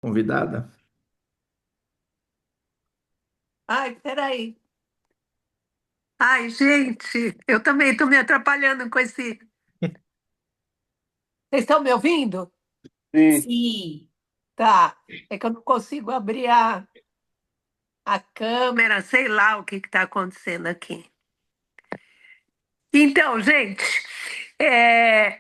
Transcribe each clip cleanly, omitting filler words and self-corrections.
Convidada? Ai, peraí. Ai, gente, eu também estou me atrapalhando com esse. Vocês estão me ouvindo? Sim. Sim. Tá. É que eu não consigo abrir a câmera, sei lá o que está acontecendo aqui. Então, gente,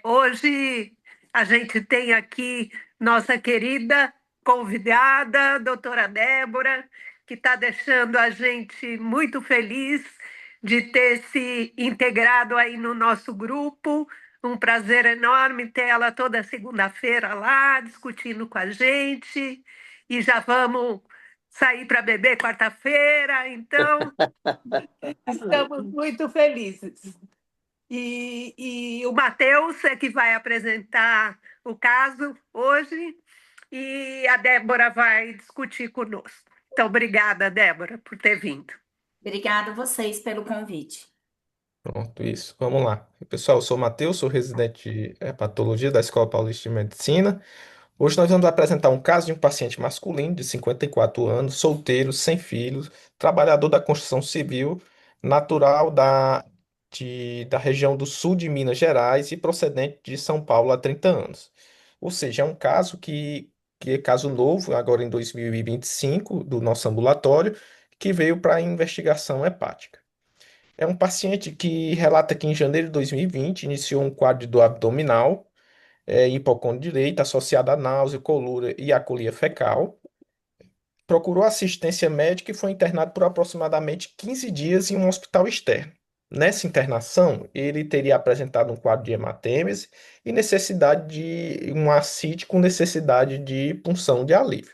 hoje a gente tem aqui nossa querida convidada, doutora Débora, que está deixando a gente muito feliz de ter se integrado aí no nosso grupo. Um prazer enorme ter ela toda segunda-feira lá, discutindo com a gente. E já vamos sair para beber quarta-feira, então estamos muito felizes. E o Matheus é que vai apresentar o caso hoje e a Débora vai discutir conosco. Então, obrigada, Débora, por ter vindo. Obrigada a vocês pelo convite. Pronto, isso. Vamos lá. Pessoal, eu sou o Matheus, sou residente de patologia da Escola Paulista de Medicina. Hoje nós vamos apresentar um caso de um paciente masculino de 54 anos, solteiro, sem filhos, trabalhador da construção civil, natural da região do sul de Minas Gerais e procedente de São Paulo há 30 anos. Ou seja, é um caso que é caso novo, agora em 2025, do nosso ambulatório, que veio para investigação hepática. É um paciente que relata que em janeiro de 2020 iniciou um quadro de dor abdominal, hipocondriite associada a náusea, colúria e acolia fecal. Procurou assistência médica e foi internado por aproximadamente 15 dias em um hospital externo. Nessa internação, ele teria apresentado um quadro de hematêmese e necessidade de um ascite com necessidade de punção de alívio.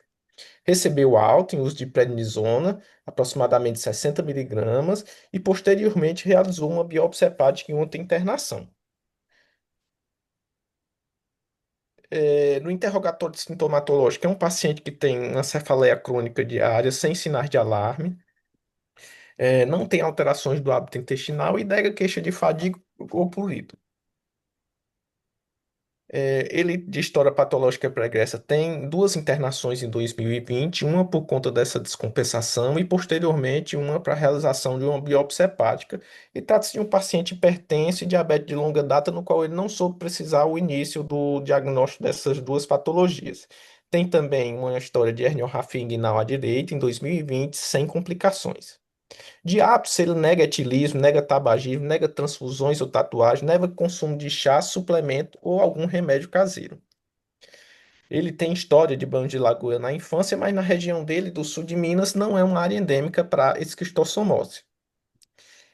Recebeu alta em uso de prednisona, aproximadamente 60 miligramas, e posteriormente realizou uma biópsia hepática em outra internação. No interrogatório sintomatológico, é um paciente que tem uma cefaleia crônica diária, sem sinais de alarme, não tem alterações do hábito intestinal e nega queixa de fadiga ou prurido. Ele, de história patológica pregressa, tem duas internações em 2020, uma por conta dessa descompensação e, posteriormente, uma para a realização de uma biópsia hepática. E trata-se de um paciente hipertenso e diabetes de longa data, no qual ele não soube precisar o início do diagnóstico dessas duas patologias. Tem também uma história de herniorrafia inguinal à direita em 2020, sem complicações. De hábitos, ele nega etilismo, nega tabagismo, nega transfusões ou tatuagem, nega consumo de chá, suplemento ou algum remédio caseiro. Ele tem história de banho de lagoa na infância, mas na região dele, do sul de Minas, não é uma área endêmica para esquistossomose.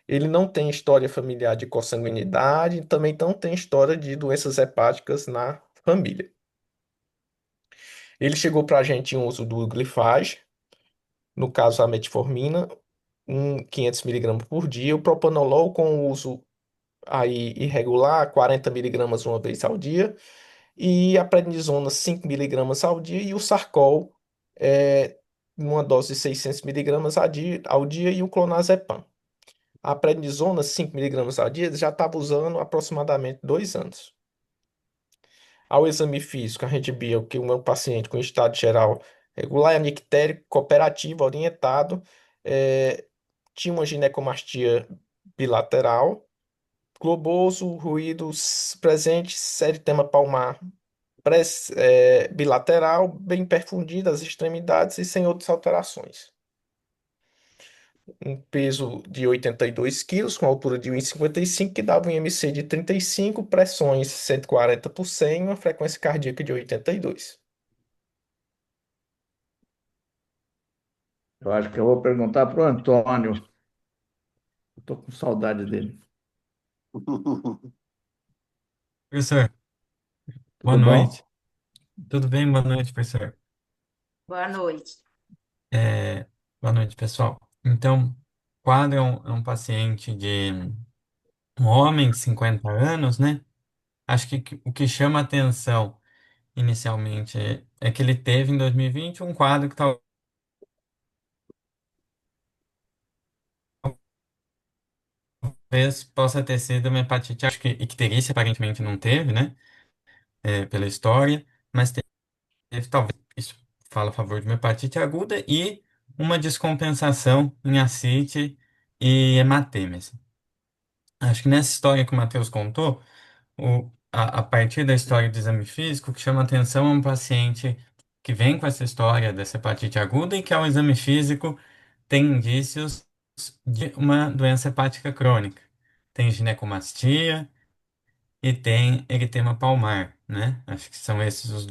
Ele não tem história familiar de consanguinidade e também não tem história de doenças hepáticas na família. Ele chegou para a gente em uso do glifage, no caso a metformina, 500 miligramas por dia, o propanolol com uso aí irregular, 40 miligramas uma vez ao dia, e a prednisona 5 miligramas ao dia, e o Sarcol numa dose de 600 miligramas ao dia, e o clonazepam. A prednisona 5 miligramas ao dia ele já estava usando há aproximadamente 2 anos. Ao exame físico, a gente viu que o meu paciente com estado geral regular, anictérico, cooperativo, orientado, eh, tinha uma ginecomastia bilateral, globoso, ruídos presentes, eritema palmar bilateral, bem perfundido as extremidades e sem outras alterações. Um peso de 82 quilos, com altura de 1,55, que dava um IMC de 35, pressões 140 por 100 e uma frequência cardíaca de 82. Eu acho que eu vou perguntar para o Antônio. Estou com saudade dele. Professor, boa Tudo bom? noite. Tudo bem? Boa noite, professor. Boa noite. É, boa noite, pessoal. Então, o quadro é um paciente de um homem de 50 anos, né? Acho que o que chama a atenção inicialmente é que ele teve em 2020 um quadro que talvez possa ter sido uma hepatite, acho que icterícia aparentemente não teve, né? Pela história, mas teve talvez isso fala a favor de uma hepatite aguda e uma descompensação em ascite e hematêmese. Acho que nessa história que o Matheus contou, a partir da história do exame físico, o que chama atenção é um paciente que vem com essa história dessa hepatite aguda e que ao exame físico tem indícios de uma doença hepática crônica. Tem ginecomastia e tem eritema palmar, né? Acho que são esses os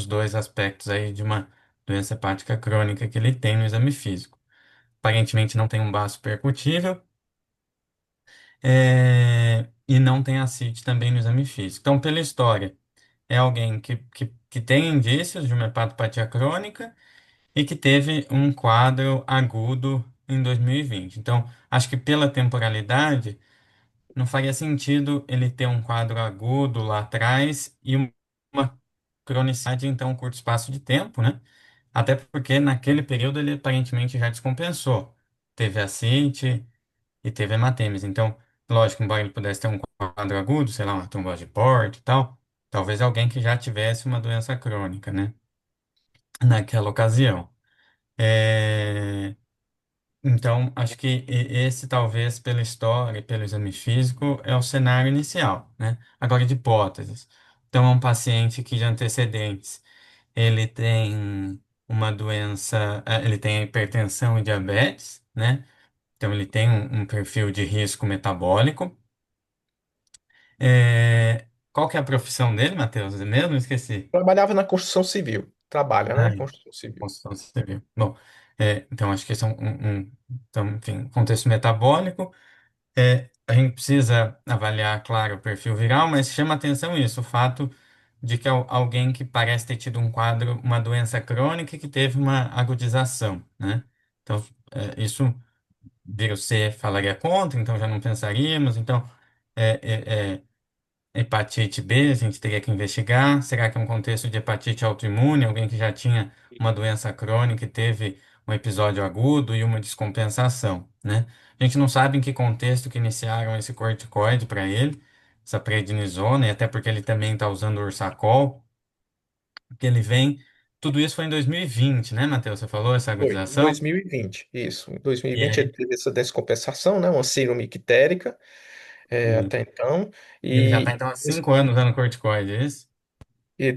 dois aspectos aí de uma doença hepática crônica que ele tem no exame físico. Aparentemente não tem um baço percutível, e não tem ascite também no exame físico. Então, pela história, é alguém que tem indícios de uma hepatopatia crônica e que teve um quadro agudo em 2020. Então, acho que pela temporalidade, não faria sentido ele ter um quadro agudo lá atrás e uma cronicidade em tão curto espaço de tempo, né? Até porque naquele período ele aparentemente já descompensou. Teve ascite e teve hematêmese. Então, lógico, embora ele pudesse ter um quadro agudo, sei lá, uma trombose de Porte e tal, talvez alguém que já tivesse uma doença crônica, né? Naquela ocasião. É, Então, acho que esse talvez pela história, e pelo exame físico, é o cenário inicial, né? Agora, de hipóteses. Então, é um paciente que de antecedentes, ele tem uma doença, ele tem hipertensão e diabetes, né? Então, ele tem um perfil de risco metabólico. Qual que é a profissão dele, Matheus? É mesmo? Esqueci. Trabalhava na construção civil. Trabalha, né? Ah, Construção civil. construção civil. Bom, então acho que esse é então, enfim, contexto metabólico. A gente precisa avaliar, claro, o perfil viral, mas chama atenção isso, o fato de que alguém que parece ter tido um quadro, uma doença crônica e que teve uma agudização, né? Então, isso vírus C falaria contra, então já não pensaríamos. Então, é, é, é, hepatite B, a gente teria que investigar. Será que é um contexto de hepatite autoimune, alguém que já tinha uma doença crônica e teve um episódio agudo e uma descompensação, né? A gente não sabe em que contexto que iniciaram esse corticoide para ele, essa prednisona, e até porque ele também está usando Ursacol, que ele vem. Tudo isso foi em 2020, né, Matheus? Você falou essa Foi, em agudização? 2020, isso. Em E 2020 ele aí, teve essa descompensação, né? Uma síndrome ictérica, e até então. ele já está E então há 5 anos usando corticoide, é isso?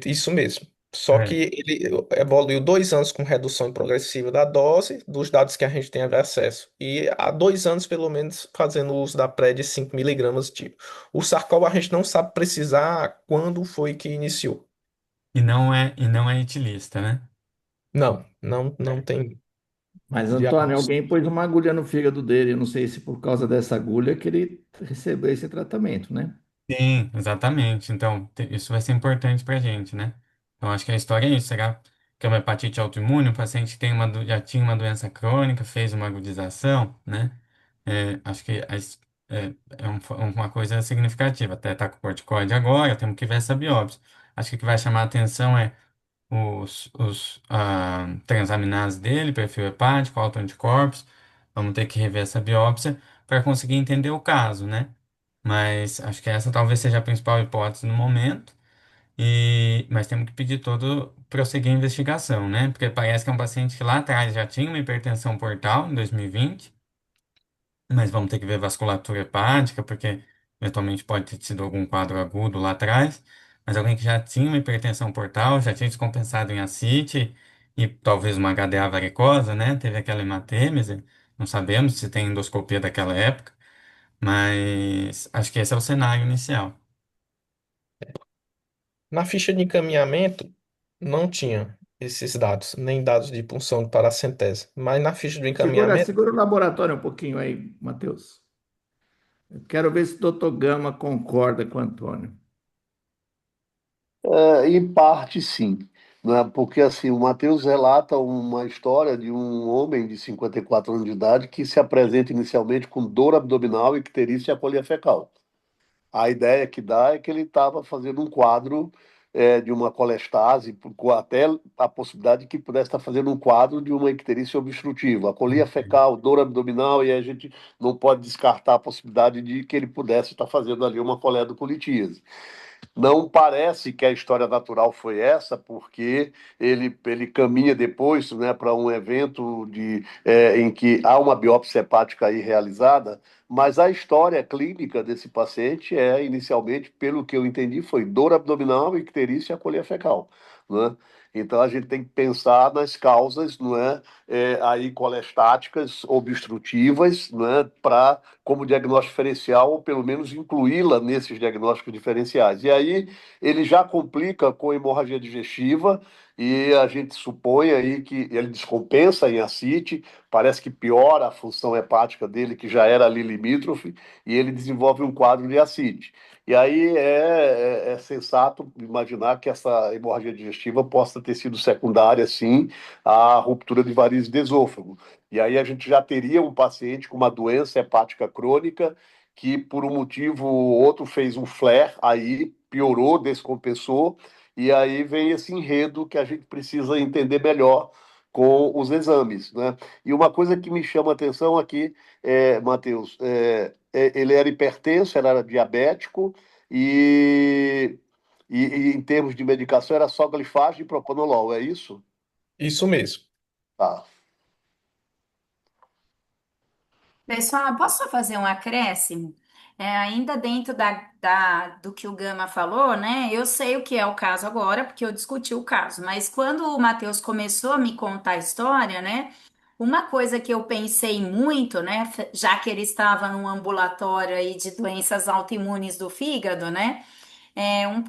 isso mesmo. Só É. que ele evoluiu 2 anos com redução progressiva da dose, dos dados que a gente tem acesso. E há 2 anos, pelo menos, fazendo uso da pré de 5 miligramas de. O Sarcol a gente não sabe precisar quando foi que iniciou. E não é etilista, né? Não, não, não É. tem Mas, Antônio, diagnóstico. alguém pôs uma agulha no fígado dele. Eu não sei se por causa dessa agulha que ele recebeu esse tratamento, né? Sim, exatamente. Então, isso vai ser importante para a gente, né? Então, acho que a história é isso. Será que é uma hepatite autoimune? O paciente tem já tinha uma doença crônica, fez uma agudização, né? Acho que uma coisa significativa. Até está com corticoide agora, temos que ver essa biópsia. Acho que o que vai chamar a atenção é os transaminases dele, perfil hepático, autoanticorpos. Vamos ter que rever essa biópsia para conseguir entender o caso, né? Mas acho que essa talvez seja a principal hipótese no momento. Mas temos que pedir todo, prosseguir a investigação, né? Porque parece que é um paciente que lá atrás já tinha uma hipertensão portal em 2020, mas vamos ter que ver vasculatura hepática, porque eventualmente pode ter sido algum quadro agudo lá atrás. Mas alguém que já tinha uma hipertensão portal, já tinha descompensado em ascite e talvez uma HDA varicosa, né? Teve aquela hematêmese, não sabemos se tem endoscopia daquela época, mas acho que esse é o cenário inicial. Na ficha de encaminhamento, não tinha esses dados, nem dados de punção de paracentese. Mas na ficha do Segura, encaminhamento, segura o laboratório um pouquinho aí, Matheus. Eu quero ver se o doutor Gama concorda com o Antônio. Em parte, sim, né? Porque assim, o Mateus relata uma história de um homem de 54 anos de idade que se apresenta inicialmente com dor abdominal, icterícia e apolia fecal. A ideia que dá é que ele estava fazendo um quadro de uma colestase, com até a possibilidade de que pudesse estar fazendo um quadro de uma icterícia obstrutiva, apolia fecal, dor abdominal, e a gente não pode descartar a possibilidade de que ele pudesse estar fazendo ali uma coledocolitíase. Não parece que a história natural foi essa, porque ele caminha depois, né, para um evento em que há uma biópsia hepática aí realizada, mas a história clínica desse paciente inicialmente, pelo que eu entendi, foi dor abdominal, icterícia e acolia fecal, né? Então a gente tem que pensar nas causas, não é, aí colestáticas, obstrutivas, não é, para como diagnóstico diferencial, ou pelo menos incluí-la nesses diagnósticos diferenciais. E aí ele já complica com hemorragia digestiva, e a gente supõe aí que ele descompensa em ascite, parece que piora a função hepática dele, que já era ali limítrofe, e ele desenvolve um quadro de ascite. E aí é sensato imaginar que essa hemorragia digestiva possa ter sido secundária, sim, à ruptura de varizes de esôfago. E aí a gente já teria um paciente com uma doença hepática crônica que, por um motivo ou outro, fez um flare, aí piorou, descompensou, e aí vem esse enredo que a gente precisa entender melhor com os exames, né? E uma coisa que me chama a atenção aqui, Matheus, ele era hipertenso, era diabético, e, e em termos de medicação era só glifagem e propanolol, é isso? Isso mesmo. Tá. Pessoal, posso só fazer um acréscimo? Ainda dentro do que o Gama falou, né? Eu sei o que é o caso agora, porque eu discuti o caso, mas quando o Matheus começou a me contar a história, né? Uma coisa que eu pensei muito, né? Já que ele estava num ambulatório aí de doenças autoimunes do fígado, né?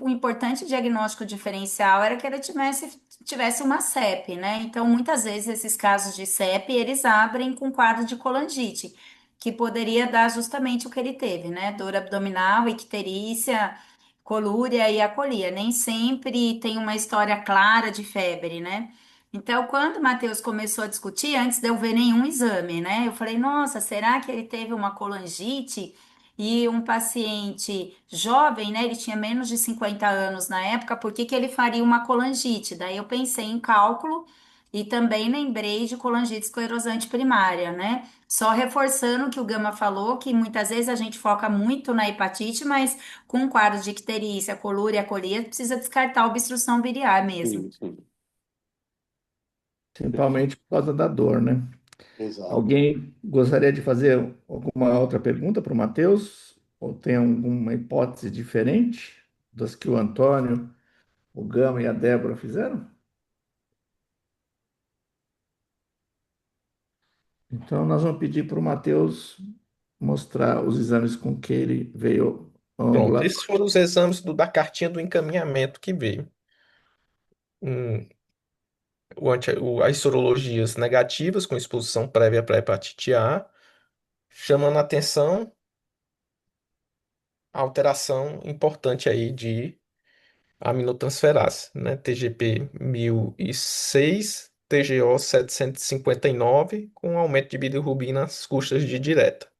Um importante diagnóstico diferencial era que ele tivesse uma CEP, né? Então, muitas vezes, esses casos de CEP, eles abrem com quadro de colangite, que poderia dar justamente o que ele teve, né? Dor abdominal, icterícia, colúria e acolia. Nem sempre tem uma história clara de febre, né? Então, quando o Matheus começou a discutir, antes de eu ver nenhum exame, né? Eu falei, nossa, será que ele teve uma colangite? E um paciente jovem, né? Ele tinha menos de 50 anos na época, por que que ele faria uma colangite? Daí eu pensei em cálculo e também lembrei de colangite esclerosante primária, né? Só reforçando o que o Gama falou, que muitas vezes a gente foca muito na hepatite, mas com um quadro de icterícia, colúria, colia, precisa descartar a obstrução biliar mesmo. Sim, sim. Principalmente por causa da dor, né? Exato. Alguém gostaria de fazer alguma outra pergunta para o Matheus? Ou tem alguma hipótese diferente das que o Antônio, o Gama e a Débora fizeram? Então, nós vamos pedir para o Matheus mostrar os exames com que ele veio ao Pronto, esses ambulatório. foram os exames da cartinha do encaminhamento que veio. Um, as sorologias negativas com exposição prévia para hepatite A, chamando a atenção a alteração importante aí de aminotransferase, né? TGP 1006, TGO 759, com aumento de bilirrubina às custas de direta.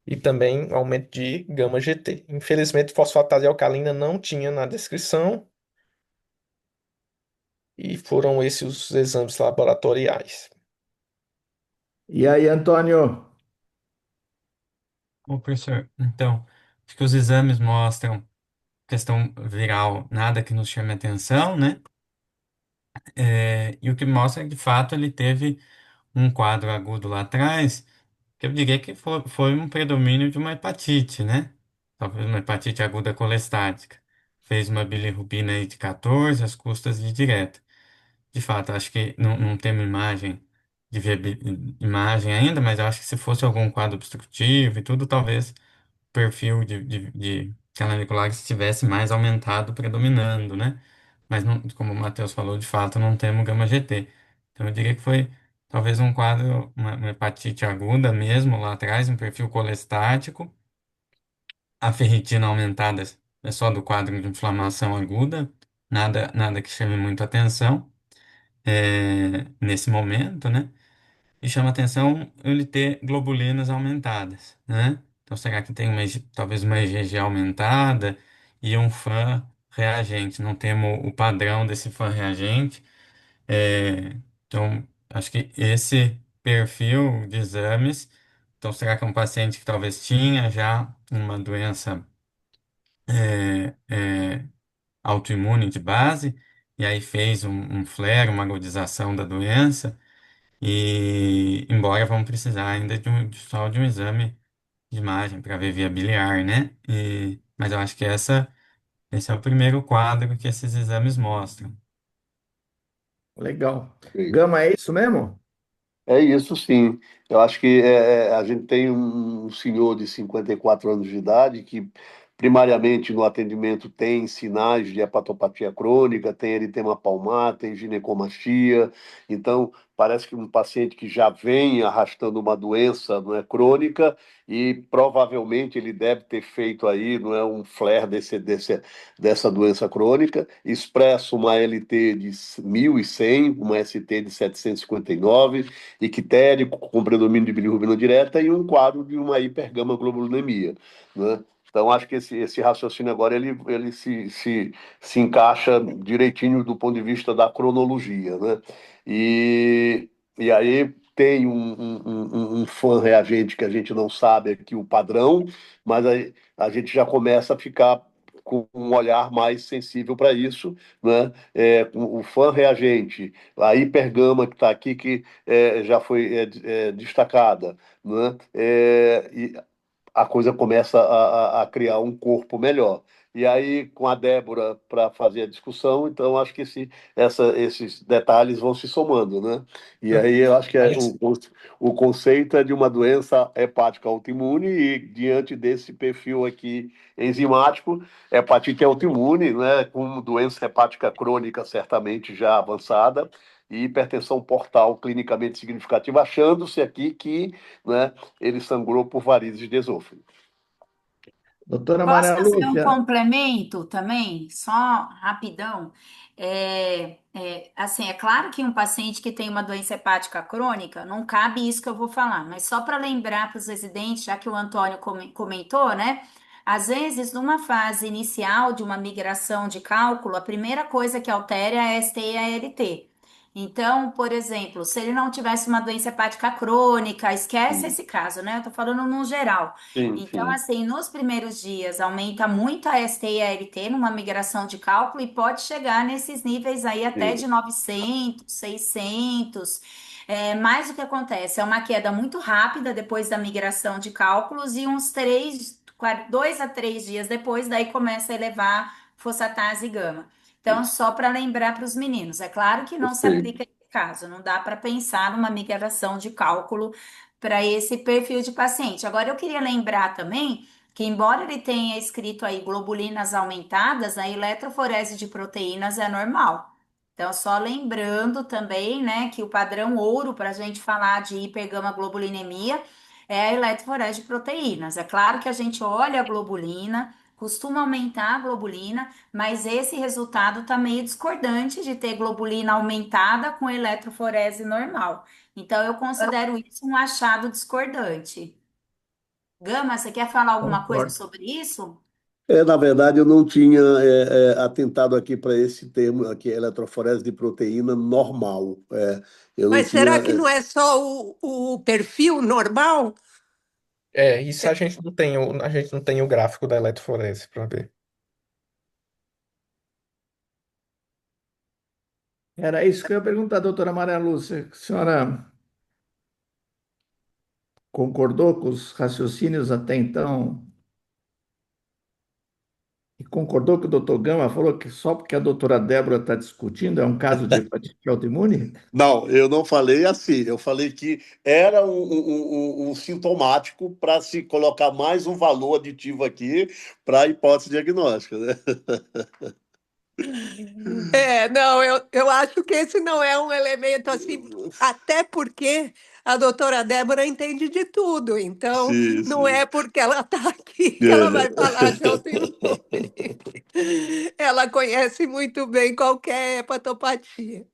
E também aumento de gama GT. Infelizmente, fosfatase alcalina não tinha na descrição, e foram esses os exames laboratoriais. E aí, Antônio? Ô, professor, então, acho que os exames mostram questão viral, nada que nos chame atenção, né? E o que mostra é que, de fato, ele teve um quadro agudo lá atrás, que eu diria que foi um predomínio de uma hepatite, né? Talvez uma hepatite aguda colestática. Fez uma bilirrubina aí de 14, às custas de direta. De fato, acho que não temos imagem de ver imagem ainda, mas eu acho que se fosse algum quadro obstrutivo e tudo, talvez o perfil de canalicular estivesse mais aumentado, predominando, né? Mas, não, como o Matheus falou, de fato, não temos gama GT. Então, eu diria que foi talvez um quadro, uma hepatite aguda mesmo lá atrás, um perfil colestático, a ferritina aumentada é só do quadro de inflamação aguda, nada que chame muito atenção nesse momento, né? E chama atenção ele ter globulinas aumentadas, né? Então, será que tem talvez uma IgG aumentada e um FAN reagente? Não temos o padrão desse FAN reagente. Então, acho que esse perfil de exames. Então, será que é um paciente que talvez tinha já uma doença é, autoimune de base, e aí fez um flare, uma agudização da doença, e embora vamos precisar ainda só de um exame de imagem para ver via biliar, né? Mas eu acho que esse é o primeiro quadro que esses exames mostram. Legal. Gama, é isso mesmo? É isso, sim. Eu acho que a gente tem um senhor de 54 anos de idade que, primariamente, no atendimento tem sinais de hepatopatia crônica, tem eritema palmar, tem ginecomastia. Então, parece que um paciente que já vem arrastando uma doença, não é, crônica, e provavelmente ele deve ter feito aí, não é, um flare dessa doença crônica, expresso uma LT de 1.100, uma ST de 759, ictérico, com predomínio de bilirrubina direta, e um quadro de uma hipergamaglobulinemia, né? Então, acho que esse raciocínio agora ele se encaixa direitinho do ponto de vista da cronologia, né? E, e aí tem um fã reagente que a gente não sabe aqui o padrão, mas aí a gente já começa a ficar com um olhar mais sensível para isso, né? O fã reagente, a hipergama que está aqui, que já foi destacada, né? E a coisa começa a criar um corpo melhor. E aí, com a Débora para fazer a discussão, então acho que esses detalhes vão se somando, né? E aí eu acho que Aí, o conceito é de uma doença hepática autoimune, e diante desse perfil aqui enzimático, hepatite autoimune, né, com doença hepática crônica certamente já avançada, e hipertensão portal clinicamente significativa, achando-se aqui que, né, ele sangrou por varizes de esôfago. Doutora Posso Maria fazer um Lúcia, complemento também, só rapidão? Assim, é claro que um paciente que tem uma doença hepática crônica, não cabe isso que eu vou falar, mas só para lembrar para os residentes, já que o Antônio comentou, né? Às vezes, numa fase inicial de uma migração de cálculo, a primeira coisa que altera é a ST e a ALT. Então, por exemplo, se ele não tivesse uma doença hepática crônica, esquece Sim, esse caso, né? Eu tô falando no geral. sim, Então, sim. assim, nos primeiros dias aumenta muito a ST e a ALT numa migração de cálculo e pode chegar nesses níveis aí até Sim. de 900, 600. Mas o que acontece? É uma queda muito rápida depois da migração de cálculos e uns 2 a 3 dias depois, daí começa a elevar fosfatase e gama. Então, só para lembrar para os meninos, é claro que não se Perfeito. aplica esse caso, não dá para pensar numa migração de cálculo para esse perfil de paciente. Agora, eu queria lembrar também que, embora ele tenha escrito aí globulinas aumentadas, a eletroforese de proteínas é normal. Então, só lembrando também, né, que o padrão ouro para a gente falar de hipergamaglobulinemia é a eletroforese de proteínas. É claro que a gente olha a globulina, costuma aumentar a globulina, mas esse resultado está meio discordante de ter globulina aumentada com eletroforese normal. Então, eu considero isso um achado discordante. Gama, você quer falar alguma coisa concordo. sobre isso? Na verdade, eu não tinha atentado aqui para esse termo aqui, eletroforese de proteína normal. Eu não Mas tinha. será que não é só o perfil normal? isso a gente não tem o gráfico da eletroforese para ver. Era isso que eu ia perguntar, doutora Maria Lúcia. A senhora concordou com os raciocínios até então e concordou que o doutor Gama falou que só porque a doutora Débora está discutindo é um caso de hepatite autoimune? Não, eu não falei assim. Eu falei que era um sintomático para se colocar mais um valor aditivo aqui para a hipótese diagnóstica, né? Não, eu acho que esse não é um elemento assim, até porque a doutora Débora entende de tudo, então Sim, não sim. é porque ela está aqui que ela vai falar de É. autoimune. Ela conhece muito bem qualquer hepatopatia.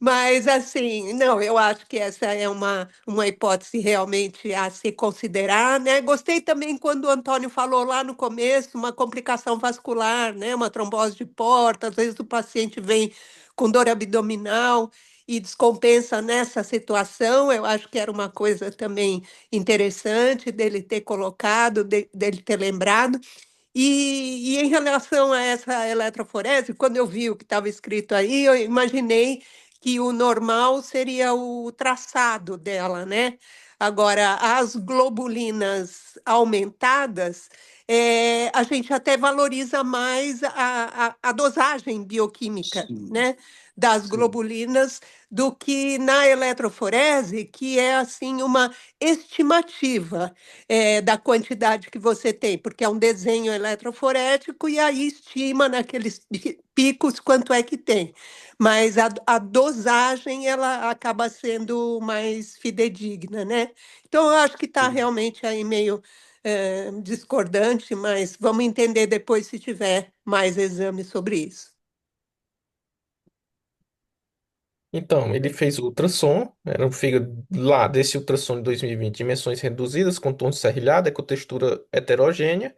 Mas, assim, não, eu acho que essa é uma hipótese realmente a se considerar, né? Gostei também quando o Antônio falou lá no começo, uma complicação vascular, né? Uma trombose de porta, às vezes o paciente vem com dor abdominal e descompensa nessa situação. Eu acho que era uma coisa também interessante dele ter colocado, dele ter lembrado. E em relação a essa eletroforese, quando eu vi o que estava escrito aí, eu imaginei que o normal seria o traçado dela, né? Agora, as globulinas aumentadas, a gente até valoriza mais a dosagem bioquímica, Sim, né, das sim, globulinas do que na eletroforese, que é assim uma estimativa da quantidade que você tem, porque é um desenho eletroforético e aí estima naqueles picos quanto é que tem. Mas a dosagem ela acaba sendo mais fidedigna, né? Então, eu acho que está sim. realmente aí meio discordante, mas vamos entender depois se tiver mais exames sobre isso. Então, ele fez o ultrassom, era um fígado lá desse ultrassom de 2020, dimensões reduzidas, contorno serrilhado, ecotextura heterogênea,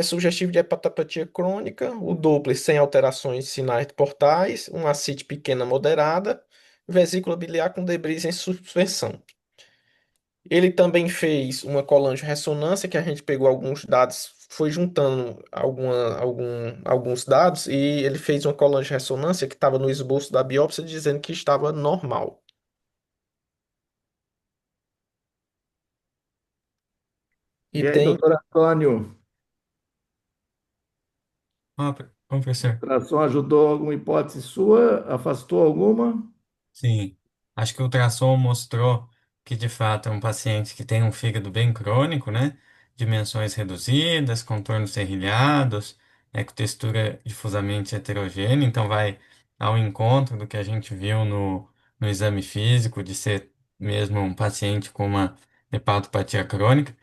sugestivo de hepatopatia crônica, o Doppler sem alterações sinais portais, uma ascite pequena moderada, vesícula biliar com debris em suspensão. Ele também fez uma colangio-ressonância, que a gente pegou alguns dados, foi juntando alguns dados, e ele fez uma colangio-ressonância que estava no esboço da biópsia, dizendo que estava normal. E E aí, tem, doutor Antônio, Ó, ô, o professor. ultrassom ajudou alguma hipótese sua? Afastou alguma? Sim, acho que o ultrassom mostrou que de fato é um paciente que tem um fígado bem crônico, né? Dimensões reduzidas, contornos serrilhados, ecotextura difusamente heterogênea, então vai ao encontro do que a gente viu no exame físico, de ser mesmo um paciente com uma hepatopatia crônica.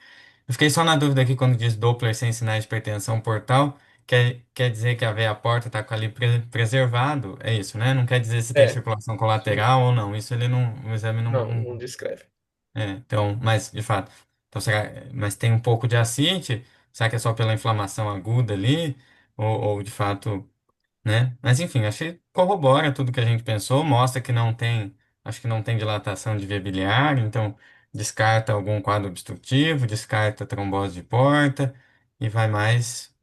Eu fiquei só na dúvida aqui quando diz Doppler sem sinais de hipertensão portal. Quer dizer que a veia porta está ali preservado, é isso, né? Não quer dizer se tem é, circulação sim, colateral ou não. Isso ele não, o exame não, não não descreve. então, mas de fato, então mas tem um pouco de ascite? Será que é só pela inflamação aguda ali? Ou de fato, né? Mas enfim, acho que corrobora tudo que a gente pensou, mostra que não tem, acho que não tem dilatação de via biliar, então descarta algum quadro obstrutivo, descarta trombose de porta e vai mais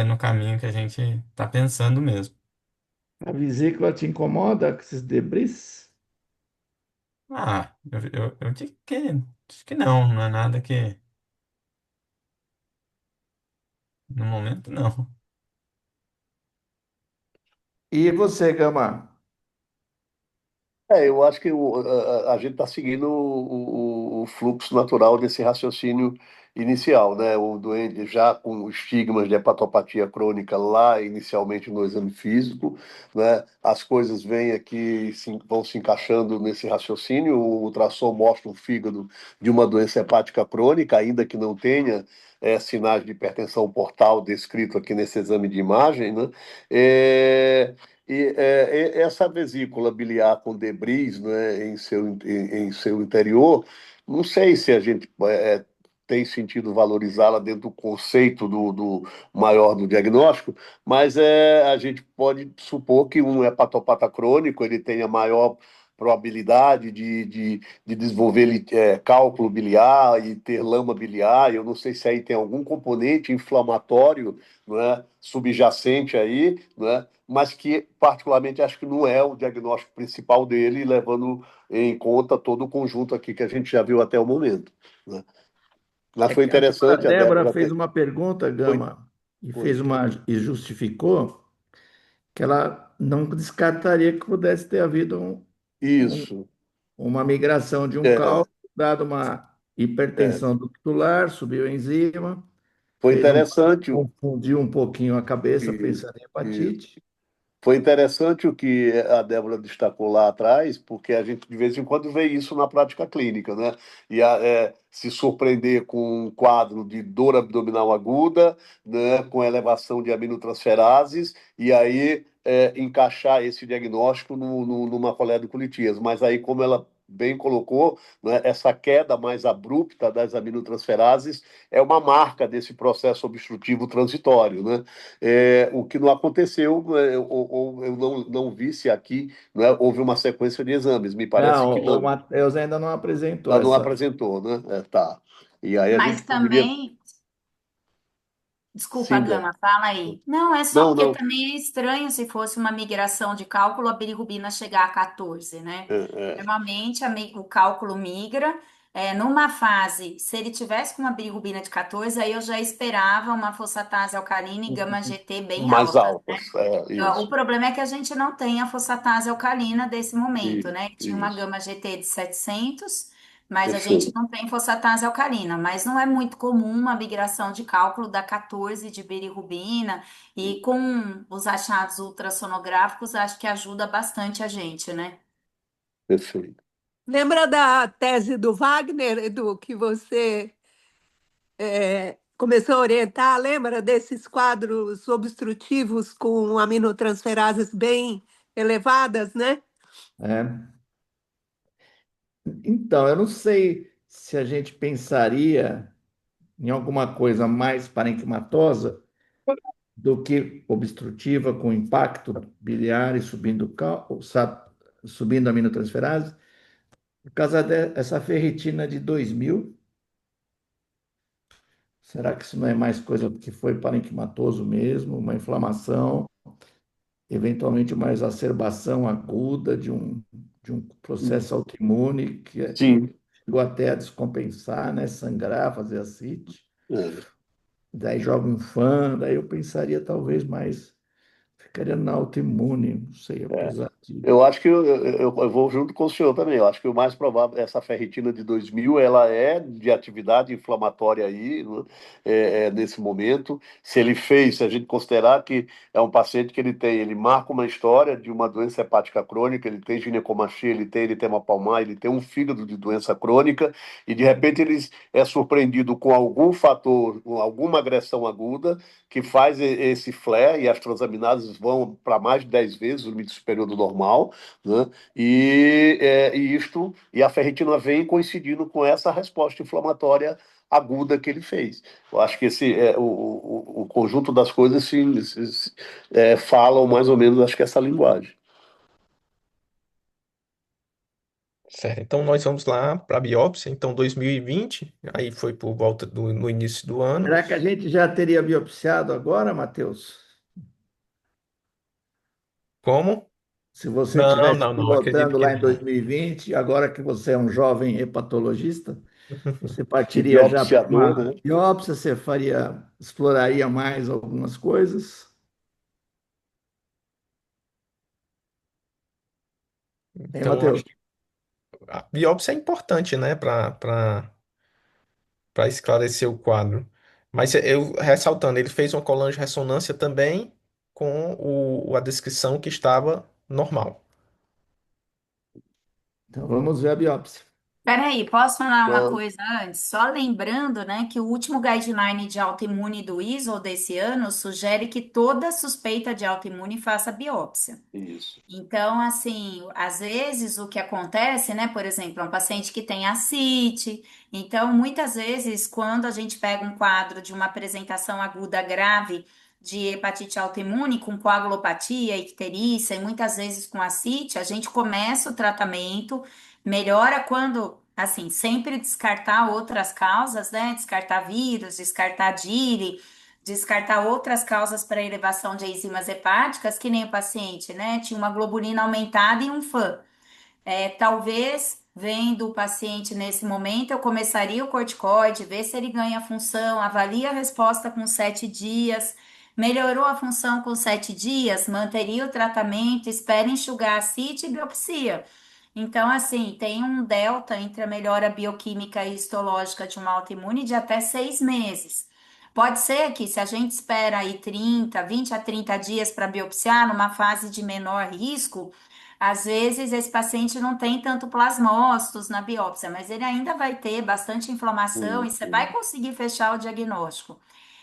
no caminho que a gente está pensando mesmo. A vesícula te incomoda com esses debris? Ah, eu digo que acho que não, não é nada que no momento não. E você, Gama? Eu acho que a gente está seguindo o fluxo natural desse raciocínio inicial, né? O doente já com estigmas de hepatopatia crônica lá inicialmente no exame físico, né? As coisas vêm aqui, vão se encaixando nesse raciocínio. O ultrassom mostra o fígado de uma doença hepática crônica, ainda que não tenha sinais de hipertensão portal descrito aqui nesse exame de imagem, né? É, essa vesícula biliar com debris, né, em seu interior, não sei se a gente tem sentido valorizá-la dentro do conceito do maior do diagnóstico, mas a gente pode supor que um hepatopata crônico ele tenha maior probabilidade de desenvolver cálculo biliar e ter lama biliar. Eu não sei se aí tem algum componente inflamatório, não é, subjacente aí, não é? Mas que particularmente acho que não é o diagnóstico principal dele, levando em conta todo o conjunto aqui que a gente já viu até o momento, né? Mas É foi que a doutora interessante, a Débora Débora fez uma pergunta, foi, Gama, e foi. fez e justificou que ela não descartaria que pudesse ter havido um- Isso, uma migração de um é, cálculo, dado uma é. hipertensão ductular, subiu a enzima, Foi fez interessante confundiu um pouquinho a cabeça e, pensando em e hepatite. Foi interessante o que a Débora destacou lá atrás, porque a gente de vez em quando vê isso na prática clínica, né? Se surpreender com um quadro de dor abdominal aguda, né, com elevação de aminotransferases, e aí encaixar esse diagnóstico numa coleta de Litias. Mas aí, como ela bem colocou, né, essa queda mais abrupta das aminotransferases é uma marca desse processo obstrutivo transitório, né? O que não aconteceu, ou eu não vi se aqui, né, houve uma sequência de exames, me parece Não, que o não. Matheus ainda não apresentou Ela não essa. apresentou, né? Tá. E aí a Mas gente poderia. também Desculpa, Sim, Débora. Gama, fala aí. Não, é só Não, porque não. também é estranho se fosse uma migração de cálculo, a bilirrubina chegar a 14, né? É, é, Normalmente o cálculo migra. Numa fase, se ele tivesse com uma bilirrubina de 14, aí eu já esperava uma fosfatase alcalina e gama GT bem mais altas. altas. É, O isso. problema é que a gente não tem a fosfatase alcalina desse momento, Isso, né? Ele tinha uma isso. gama GT de 700, mas a gente Perfeito. não tem fosfatase alcalina. Mas não é muito comum uma migração de cálculo da 14 de bilirrubina, e com os achados ultrassonográficos, acho que ajuda bastante a gente, né? Perfeito. Lembra da tese do Wagner, Edu, que você começou a orientar? Lembra desses quadros obstrutivos com aminotransferases bem elevadas, né? É. Então, eu não sei se a gente pensaria em alguma coisa mais parenquimatosa do que obstrutiva com impacto biliar e subindo aminotransferase, por causa dessa ferritina de 2000. Será que isso não é mais coisa que foi parenquimatoso mesmo, uma inflamação, eventualmente uma exacerbação aguda de um processo autoimune Sim. chegou até a descompensar, né? Sangrar, fazer ascite. É. Daí joga um fã, daí eu pensaria talvez mais, ficaria na autoimune, não sei, É. apesar de. Eu acho que eu vou junto com o senhor também. Eu acho que o mais provável, essa ferritina de 2000, ela é de atividade inflamatória aí, né, nesse momento. Se ele fez, se a gente considerar que é um paciente que ele marca uma história de uma doença hepática crônica, ele tem ginecomastia, ele tem eritema palmar, ele tem um fígado de doença crônica, e de repente ele é surpreendido com algum fator, com alguma agressão aguda, que faz esse flare e as transaminases vão para mais de 10 vezes o limite superior do normal, né? E a ferritina vem coincidindo com essa resposta inflamatória aguda que ele fez. Eu acho que o conjunto das coisas falam mais ou menos, acho que essa linguagem. Certo, então nós vamos lá para a biópsia. Então, 2020, aí foi por volta no início do ano. Será que a gente já teria biopsiado agora, Matheus? Como? Se você Não, tivesse não, não, acredito pilotando que lá em não. 2020, agora que você é um jovem hepatologista, você E partiria já para biopsiador, uma né? biópsia, você exploraria mais algumas coisas? Hein, Então, Matheus? acho que a biópsia é importante, né, para esclarecer o quadro. Mas eu ressaltando, ele fez uma colagem de ressonância também com a descrição que estava normal. Então vamos ver a biópsia. Peraí, posso falar uma Então, coisa antes? Só lembrando, né, que o último guideline de autoimune do ISO desse ano sugere que toda suspeita de autoimune faça biópsia. isso. Então, assim, às vezes o que acontece, né, por exemplo, é um paciente que tem ascite. Então, muitas vezes, quando a gente pega um quadro de uma apresentação aguda grave de hepatite autoimune com coagulopatia, icterícia e muitas vezes com ascite, a gente começa o tratamento, melhora quando, assim, sempre descartar outras causas, né, descartar vírus, descartar DILI, descartar outras causas para elevação de enzimas hepáticas, que nem o paciente, né? Tinha uma globulina aumentada e um FAN. Talvez, vendo o paciente nesse momento, eu começaria o corticoide, ver se ele ganha função, avalia a resposta com 7 dias. Melhorou a função com 7 dias, manteria o tratamento, espera enxugar a CIT e biopsia. Então, assim, tem um delta entre a melhora bioquímica e histológica de uma autoimune de até 6 meses. Pode ser que, se a gente espera aí 20 a 30 dias para biopsiar, numa fase de menor risco, às vezes esse paciente não tem tanto plasmócitos na biópsia, mas ele ainda vai ter bastante inflamação e você vai Hum. conseguir fechar o diagnóstico.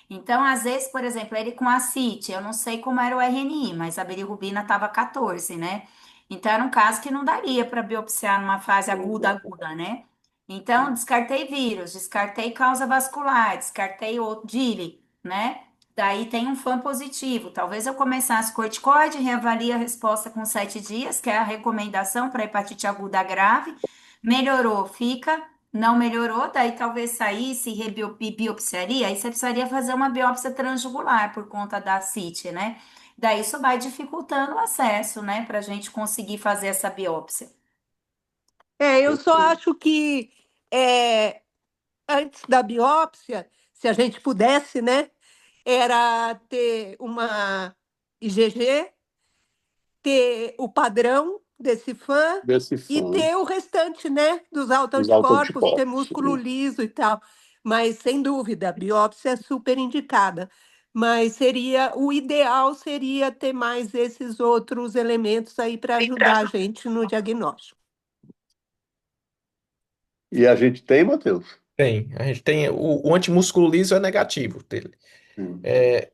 Então, às vezes, por exemplo, ele com ascite, eu não sei como era o RNI, mas a bilirrubina estava 14, né? Então, era um caso que não daria para biopsiar numa fase aguda, né? Então, descartei vírus, descartei causa vascular, descartei o DILI, né? Daí tem um FAM positivo. Talvez eu começasse corticoide, reavalie a resposta com 7 dias, que é a recomendação para hepatite aguda grave. Melhorou, fica Não melhorou, daí talvez saísse e biopsiaria, aí você precisaria fazer uma biópsia transjugular por conta da ascite, né? Daí isso vai dificultando o acesso, né, para a gente conseguir fazer essa biópsia. Eu só acho que é, antes da biópsia, se a gente pudesse, né, era ter uma IgG, ter o padrão desse fã Desse e fã, ter o restante, né, dos os autoanticorpos, ter autoanticorpos. músculo liso e tal. Mas, sem dúvida, a biópsia é super indicada. Mas o ideal seria ter mais esses outros elementos aí para ajudar a gente no diagnóstico. E a gente tem, Matheus? Tem. A gente tem o antimúsculo liso é negativo dele. Sim. É,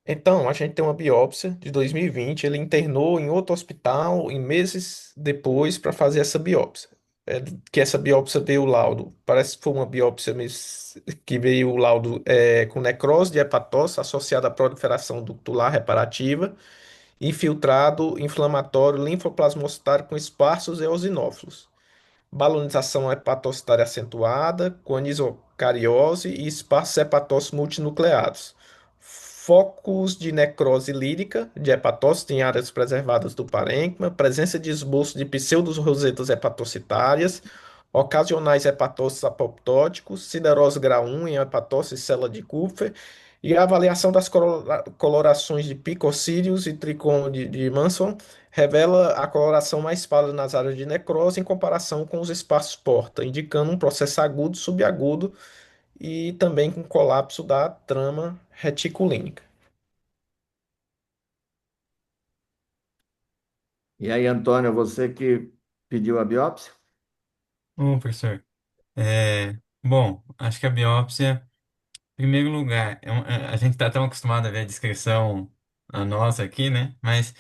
então, a gente tem uma biópsia de 2020. Ele internou em outro hospital em meses depois para fazer essa biópsia. Que essa biópsia veio o laudo. Parece que foi uma biópsia que veio o laudo com necrose de hepatócito associada à proliferação ductular reparativa, infiltrado inflamatório linfoplasmocitário com esparsos eosinófilos, balonização hepatocitária acentuada, com anisocariose e espaços hepatócitos multinucleados. Focos de necrose lírica de hepatócitos em áreas preservadas do parênquima, presença de esboço de pseudo-rosetas hepatocitárias, ocasionais hepatócitos apoptóticos, siderose grau 1 em hepatócito e célula de Kupffer, e a avaliação das colorações de picocílios e tricônio de Manson revela a coloração mais pálida nas áreas de necrose em comparação com os espaços porta, indicando um processo agudo, subagudo e também com colapso da trama reticulínica. E aí, Antônio, você que pediu a biópsia? Ô, professor, bom, acho que a biópsia, em primeiro lugar, a gente está tão acostumado a ver a descrição a nossa aqui, né? Mas,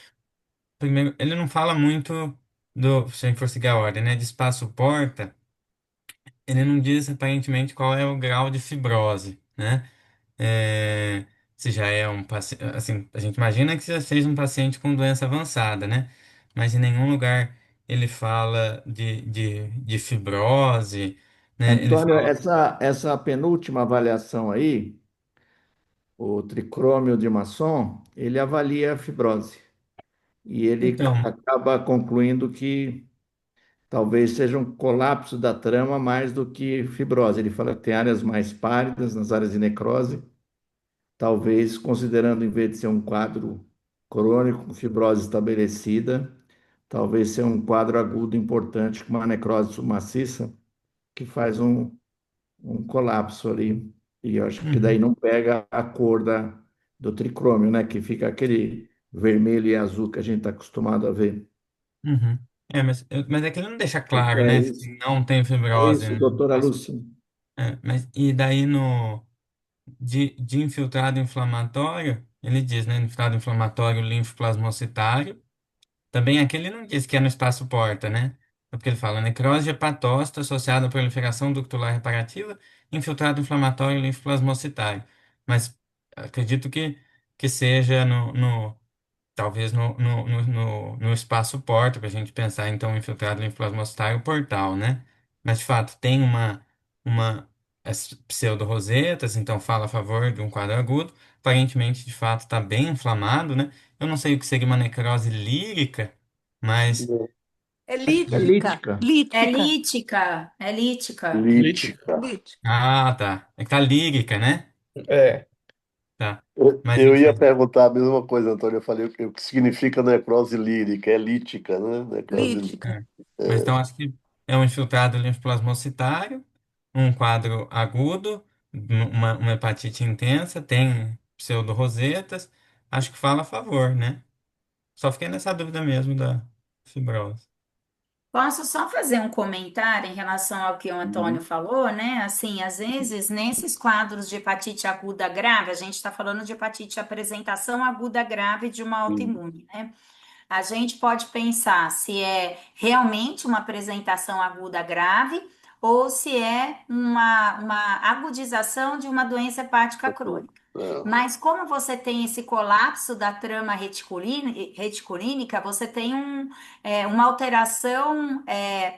primeiro, ele não fala muito se a gente for seguir a ordem, né? De espaço porta, ele não diz aparentemente qual é o grau de fibrose, né? É, se já é um paciente, assim, a gente imagina que já seja um paciente com doença avançada, né? Mas em nenhum lugar ele fala de fibrose, né? Ele Antônio, fala, essa penúltima avaliação aí, o tricrômio de Masson, ele avalia a fibrose. E ele então, acaba concluindo que talvez seja um colapso da trama mais do que fibrose. Ele fala que tem áreas mais pálidas nas áreas de necrose, talvez considerando, em vez de ser um quadro crônico com fibrose estabelecida, talvez seja um quadro agudo importante com uma necrose maciça que faz um colapso ali. E eu acho que daí uhum, não pega a cor do tricrômio, né? Que fica aquele vermelho e azul que a gente está acostumado a ver. uhum. Mas é que ele não deixa claro, É né? Se isso, não tem é fibrose, isso, né? doutora Lúcia. Mas e daí no de infiltrado inflamatório, ele diz, né? Infiltrado inflamatório linfoplasmocitário. Também aqui ele não diz que é no espaço porta, né? É porque ele fala necrose hepatosta associada à proliferação ductular reparativa, infiltrado inflamatório linfoplasmocitário. Mas acredito que seja talvez no espaço porta, para a gente pensar então em infiltrado linfoplasmocitário portal, né? Mas de fato tem as pseudo-rosetas, então fala a favor de um quadro agudo. Aparentemente, de fato, está bem inflamado, né? Eu não sei o que seria uma necrose lírica, mas É É lítica, lítica, É lítica, lítica, é lítica. lítica. Lítica. lítica. ah, tá. É que tá lírica, né? É, Tá. Mas Eu ia enfim. perguntar a mesma coisa, Antônio. Eu falei o que significa necrose lírica. É lítica, né? Necrose lírica. Lítica. É. Mas então acho que é um infiltrado linfoplasmocitário, um quadro agudo, uma hepatite intensa, tem pseudorosetas. Acho que fala a favor, né? Só fiquei nessa dúvida mesmo da fibrose. Posso só fazer um comentário em relação ao que o Antônio Uhum. falou, né? Assim, às vezes, nesses quadros de hepatite aguda grave, a gente está falando de hepatite apresentação aguda grave de uma Sim. autoimune, né? A gente pode pensar se é realmente uma apresentação aguda grave ou se é uma agudização de uma doença hepática crônica. É. Mas como você tem esse colapso da trama reticulínica, você tem uma alteração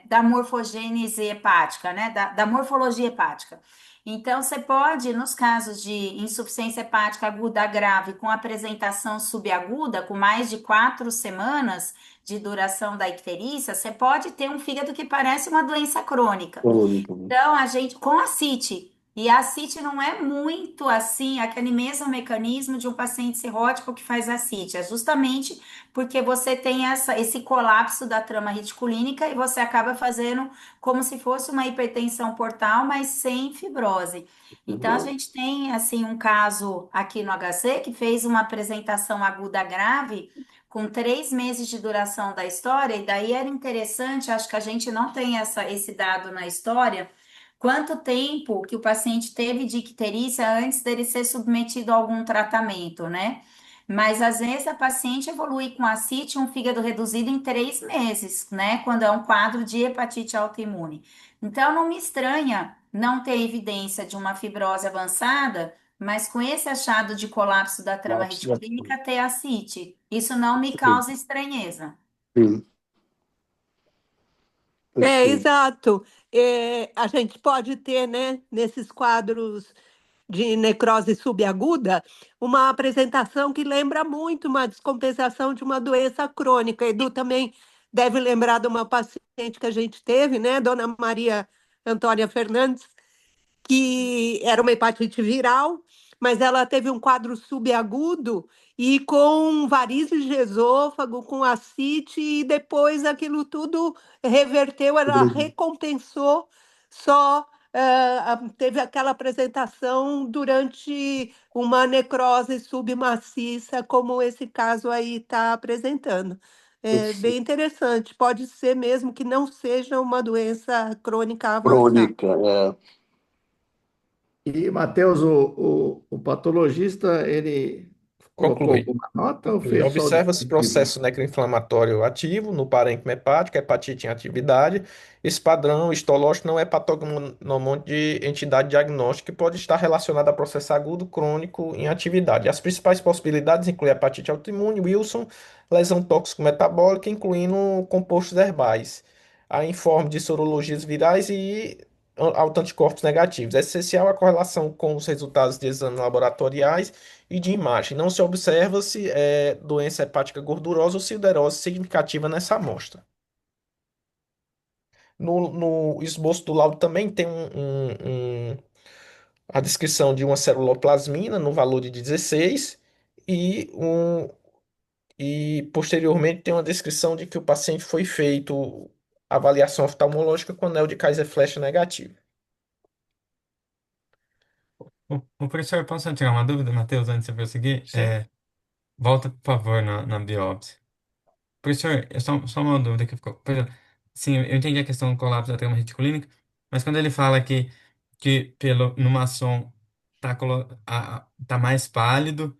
da morfogênese hepática, né? Da morfologia hepática. Então, você pode, nos casos de insuficiência hepática aguda grave, com apresentação subaguda, com mais de 4 semanas de duração da icterícia, você pode ter um fígado que parece uma doença crônica. Crônica, né? Então, a gente, com a CIT, e a CIT não é muito assim, aquele mesmo mecanismo de um paciente cirrótico que faz a CIT, é justamente porque você tem esse colapso da trama reticulínica e você acaba fazendo como se fosse uma hipertensão portal, mas sem fibrose. Então, a gente tem, assim, um caso aqui no HC que fez uma apresentação aguda grave com 3 meses de duração da história, e daí era interessante, acho que a gente não tem esse dado na história. Quanto tempo que o paciente teve de icterícia antes dele ser submetido a algum tratamento, né? Mas às vezes a paciente evolui com ascite, um fígado reduzido em 3 meses, né? Quando é um quadro de hepatite autoimune. Então não me estranha não ter evidência de uma fibrose avançada, mas com esse achado de colapso da trama Lápis da reticulínica ter ascite. Isso não me Sim, causa estranheza. sim, perfeito. Exato. A gente pode ter, né, nesses quadros de necrose subaguda, uma apresentação que lembra muito uma descompensação de uma doença crônica. Edu também deve lembrar de uma paciente que a gente teve, né, Dona Maria Antônia Fernandes, que era uma hepatite viral, mas ela teve um quadro subagudo e com varizes de esôfago, com ascite, e depois aquilo tudo reverteu, ela Sobrevive. recompensou, só teve aquela apresentação durante uma necrose submaciça, como esse caso aí está apresentando. É bem Perfeito. interessante, pode ser mesmo que não seja uma doença crônica avançada. Crônica, E, Matheus, o patologista, ele colocou Conclui. alguma nota ou Conclui. fez só o Observa-se descritivo? processo necroinflamatório ativo no parênquima hepático, hepatite em atividade. Esse padrão histológico não é patognomônico de entidade diagnóstica e pode estar relacionado a processo agudo crônico em atividade. As principais possibilidades incluem hepatite autoimune, Wilson, lesão tóxico-metabólica, incluindo compostos herbais. Há informe de sorologias virais e autoanticorpos negativos. É essencial a correlação com os resultados de exames laboratoriais e de imagem. Não se observa se é doença hepática gordurosa ou siderose significativa nessa amostra. No esboço do laudo também tem a descrição de uma ceruloplasmina no valor de 16 e, e posteriormente tem uma descrição de que o paciente foi feito avaliação oftalmológica com anel de Kaiser-Flesch negativo. O professor, posso tirar uma dúvida, Matheus, antes de eu prosseguir? Sim. Volta, por favor, na biópsia. Professor, só uma dúvida que ficou. Por exemplo, sim, eu entendi a questão do colapso da trama reticulínica, mas quando ele fala que no maçom tá mais pálido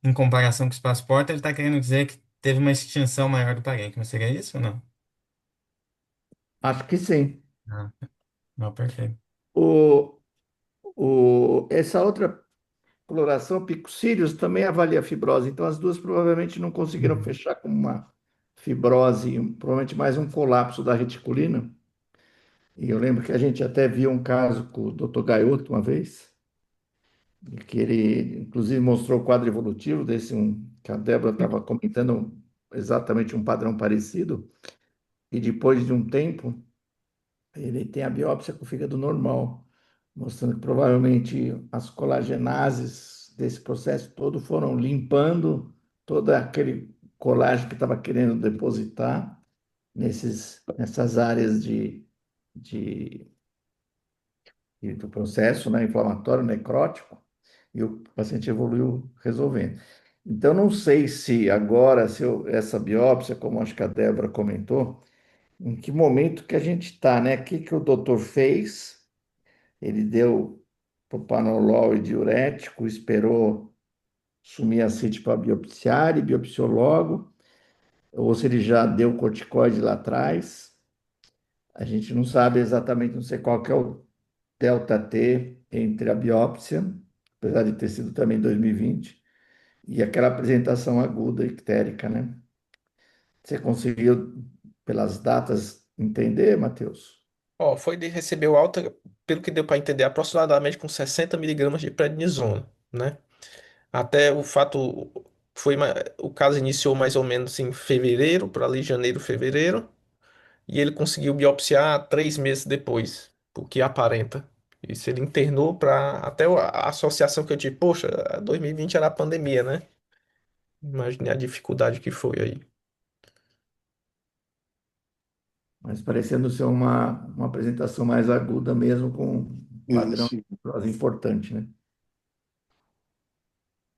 em comparação com o espaço porta, ele está querendo dizer que teve uma extinção maior do parênquima. Seria isso ou não? Acho que sim. Ah, não, perfeito. O, essa outra coloração, Pico-Sirius, também avalia a fibrose. Então, as duas provavelmente não conseguiram Uhum. fechar com uma fibrose, provavelmente mais um colapso da reticulina. E eu lembro que a gente até viu um caso com o Dr. Gaiotto uma vez, que ele, inclusive, mostrou o quadro evolutivo desse, que a Débora estava comentando exatamente um padrão parecido. E depois de um tempo, ele tem a biópsia com o fígado normal, mostrando que provavelmente as colagenases desse processo todo foram limpando todo aquele colágeno que estava querendo depositar nessas áreas de, do processo, né, inflamatório, necrótico, e o paciente evoluiu resolvendo. Então, não sei se agora, essa biópsia, como acho que a Débora comentou, em que momento que a gente está, né? O que que o doutor fez? Ele deu propanolol e diurético, esperou sumir a CIT para biopsiar e biopsiou logo, ou se ele já deu corticoide lá atrás. A gente não sabe exatamente, não sei qual que é o delta T entre a biópsia apesar de ter sido também em 2020, e aquela apresentação aguda ictérica, né? Você conseguiu, pelas datas, entender, Matheus? Ó, foi de recebeu alta, pelo que deu para entender, aproximadamente com 60 miligramas de prednisona, né? Até o fato o caso iniciou mais ou menos em fevereiro, para ali janeiro, fevereiro, e ele conseguiu biopsiar 3 meses depois, o que aparenta. Isso ele internou para até a associação que eu tive, poxa, 2020 era a pandemia, né? Imagine a dificuldade que foi aí. Mas parecendo ser uma apresentação mais aguda mesmo, com um padrão Isso. de prosa importante, né?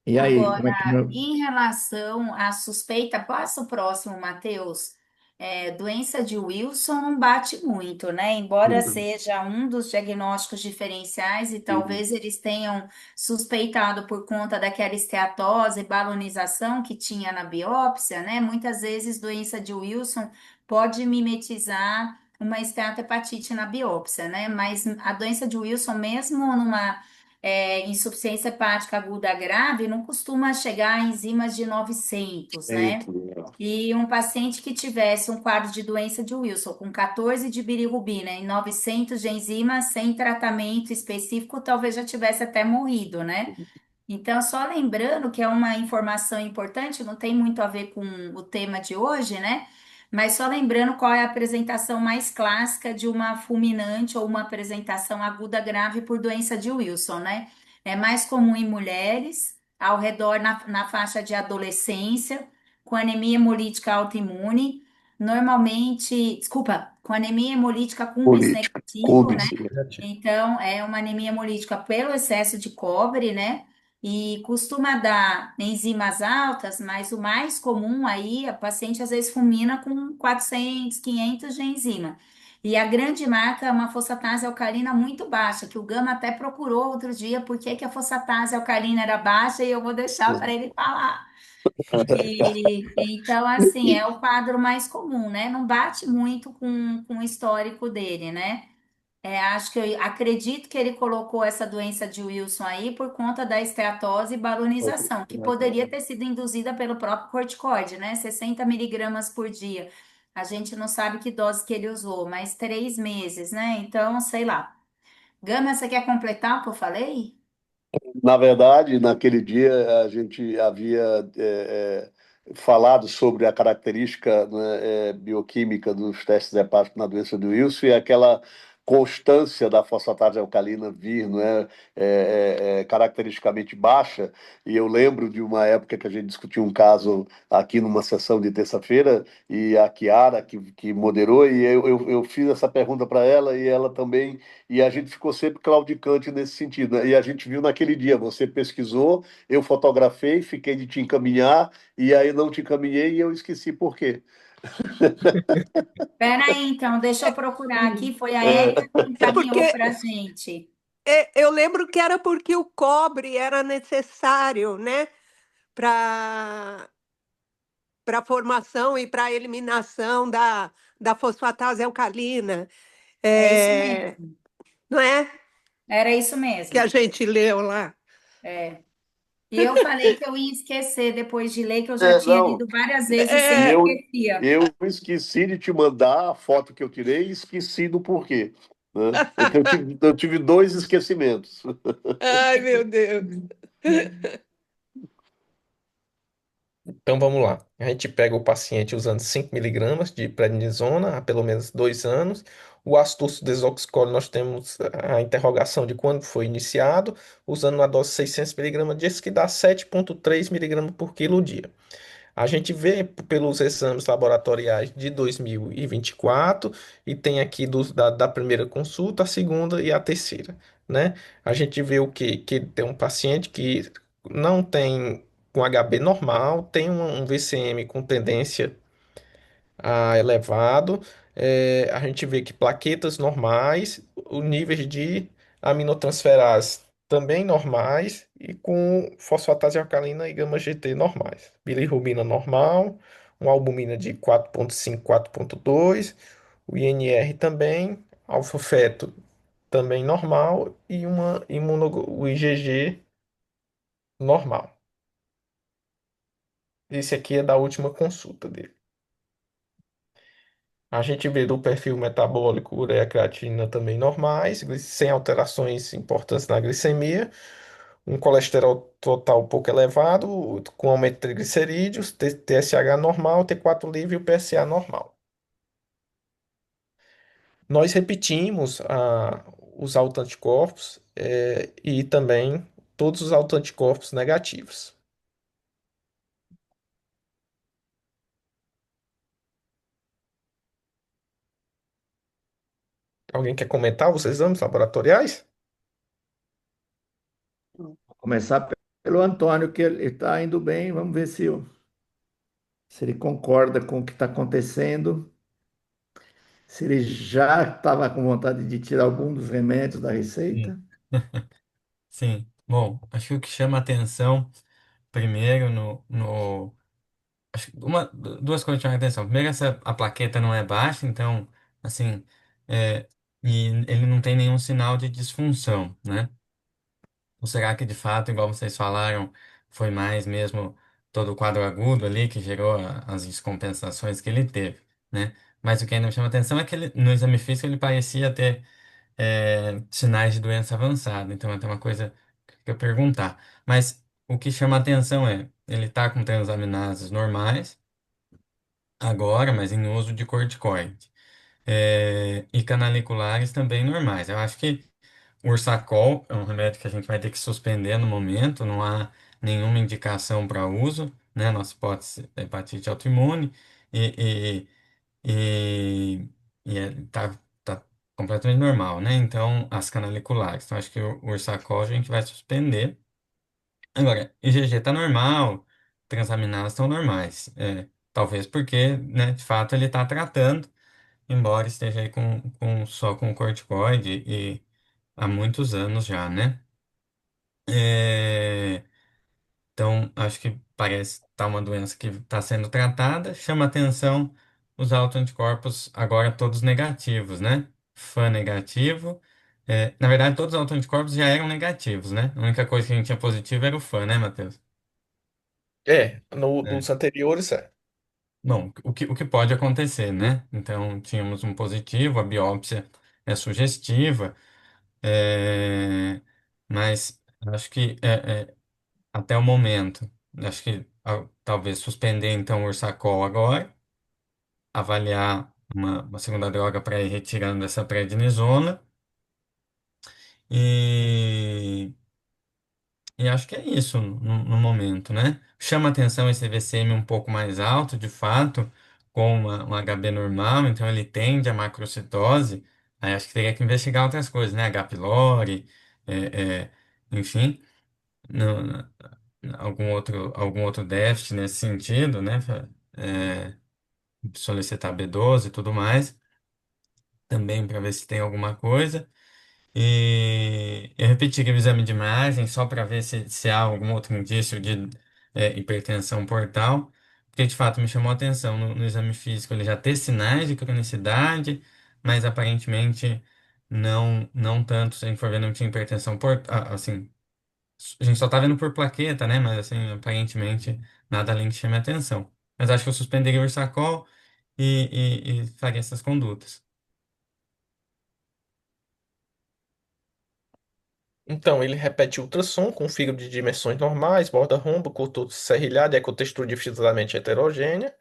E aí, Agora, como é que... em relação à suspeita, passa o próximo, Matheus. Doença de Wilson não bate muito, né? Embora seja um dos diagnósticos diferenciais e talvez eles tenham suspeitado por conta daquela esteatose e balonização que tinha na biópsia, né? Muitas vezes doença de Wilson pode mimetizar uma esteatohepatite na biópsia, né? Mas a doença de Wilson, mesmo numa insuficiência hepática aguda grave não costuma chegar a enzimas de 900, né? Eita. E um paciente que tivesse um quadro de doença de Wilson com 14 de bilirrubina e 900 de enzima sem tratamento específico, talvez já tivesse até morrido, né? Então, só lembrando que é uma informação importante, não tem muito a ver com o tema de hoje, né? Mas só lembrando qual é a apresentação mais clássica de uma fulminante ou uma apresentação aguda grave por doença de Wilson, né? É mais comum em mulheres, ao redor na faixa de adolescência, com anemia hemolítica autoimune, normalmente, desculpa, com anemia hemolítica cúmplice Política. negativo, né? Cúmplice. Então, é uma anemia hemolítica pelo excesso de cobre, né? E costuma dar enzimas altas, mas o mais comum aí, a paciente às vezes fulmina com 400, 500 de enzima. E a grande marca é uma fosfatase alcalina muito baixa, que o Gama até procurou outro dia por que que a fosfatase alcalina era baixa e eu vou deixar para ele falar. Então, assim, é o quadro mais comum, né? Não bate muito com o histórico dele, né? Acho que eu acredito que ele colocou essa doença de Wilson aí por conta da esteatose e balonização, que poderia ter sido induzida pelo próprio corticoide, né? 60 miligramas por dia. A gente não sabe que dose que ele usou, mas 3 meses, né? Então, sei lá. Gama, você quer completar o que eu falei? Na verdade, naquele dia a gente havia falado sobre a característica, né, bioquímica dos testes hepáticos na doença do Wilson e aquela constância da fosfatase alcalina vir, não é, caracteristicamente baixa. E eu lembro de uma época que a gente discutiu um caso aqui numa sessão de terça-feira e a Kiara, que moderou, e eu fiz essa pergunta para ela e ela também e a gente ficou sempre claudicante nesse sentido, né? E a gente viu naquele dia, você pesquisou, eu fotografei, fiquei de te encaminhar, e aí não te encaminhei e eu esqueci por quê. Peraí, então, deixa eu procurar aqui. Foi a Érica É, que É encaminhou porque para a gente. eu lembro que era porque o cobre era necessário, né, para a formação e para a eliminação da fosfatase alcalina. É isso É, mesmo. não é? Era isso Que a mesmo. gente leu lá. É. E eu falei que eu ia esquecer depois de ler, que eu já tinha não, lido várias vezes e e sempre É, esquecia. eu esqueci de te mandar a foto que eu tirei e esqueci do porquê, né? Então eu tive dois esquecimentos. ai, meu Deus. Então vamos lá. A gente pega o paciente usando 5 miligramas de prednisona há pelo menos 2 anos. O ácido desoxicol, nós temos a interrogação de quando foi iniciado, usando uma dose de 600 miligramas, diz que dá 7,3 miligramas por quilo dia. A gente vê pelos exames laboratoriais de 2024 e tem aqui da primeira consulta, a segunda e a terceira, né? A gente vê o quê? Que tem um paciente que não tem um HB normal, tem um VCM com tendência elevado. A gente vê que plaquetas normais, os níveis de aminotransferase também normais e com fosfatase alcalina e gama GT normais. Bilirrubina normal, uma albumina de 4,5, 4,2, o INR também, alfa-feto também normal e o IgG normal. Esse aqui é da última consulta dele. A gente vê do perfil metabólico ureia e creatinina também normais, sem alterações importantes na glicemia, um colesterol total um pouco elevado, com aumento de triglicerídeos, TSH normal, T4 livre e o PSA normal. Nós repetimos os autoanticorpos e também todos os autoanticorpos negativos. Alguém quer comentar os exames laboratoriais? Vou começar pelo Antônio, que ele está indo bem. Vamos ver se ele concorda com o que está acontecendo, se ele já estava com vontade de tirar algum dos remédios da Sim. receita. Sim. Bom, acho que o que chama atenção primeiro acho que duas coisas chamam a atenção. Primeiro, a plaqueta não é baixa, então, assim, e ele não tem nenhum sinal de disfunção, né? Ou será que de fato, igual vocês falaram, foi mais mesmo todo o quadro agudo ali que gerou as descompensações que ele teve, né? Mas o que ainda me chama atenção é que no exame físico ele parecia ter sinais de doença avançada. Então, é até uma coisa que eu perguntar. Mas o que chama atenção é, ele está com transaminases normais agora, mas em uso de corticoide. E canaliculares também normais. Eu acho que o Ursacol é um remédio que a gente vai ter que suspender no momento, não há nenhuma indicação para uso, né? Nossa hipótese é hepatite autoimune e, e, tá completamente normal, né? Então, as canaliculares. Então, acho que o Ursacol a gente vai suspender. Agora, IgG tá normal, transaminases estão normais. Talvez porque, né, de fato, ele está tratando, embora esteja aí só com corticoide e há muitos anos já, né? É, então, acho que parece estar uma doença que está sendo tratada. Chama atenção os autoanticorpos agora todos negativos, né? Fã negativo. Na verdade, todos os autoanticorpos já eram negativos, né? A única coisa que a gente tinha positivo era o fã, né, Matheus? Dos anteriores, é. Bom, o que pode acontecer, né? Então, tínhamos um positivo, a biópsia é sugestiva, mas acho que até o momento, acho que talvez suspender então o Ursacol agora, avaliar uma segunda droga para ir retirando essa prednisona e, e acho que é isso no momento, né? Chama atenção esse VCM um pouco mais alto, de fato, com um HB normal, então ele tende à macrocitose, aí acho que teria que investigar outras coisas, né? H. pylori, enfim, no- algum outro déficit nesse sentido, né? É, solicitar B12 e tudo mais, também para ver se tem alguma coisa. E eu repetiria o exame de imagem só para ver se há algum outro indício de hipertensão portal, porque de fato me chamou a atenção no exame físico ele já ter sinais de cronicidade, mas aparentemente não tanto, se a gente for ver, não tinha hipertensão portal, assim, a gente só tá vendo por plaqueta, né? Mas assim, aparentemente nada além que chame a atenção. Mas acho que eu suspenderia o Ursacol e faria essas condutas. Então, ele repete ultrassom com fígado de dimensões normais, borda rombo, contorno serrilhado e ecotextura difusidamente heterogênea,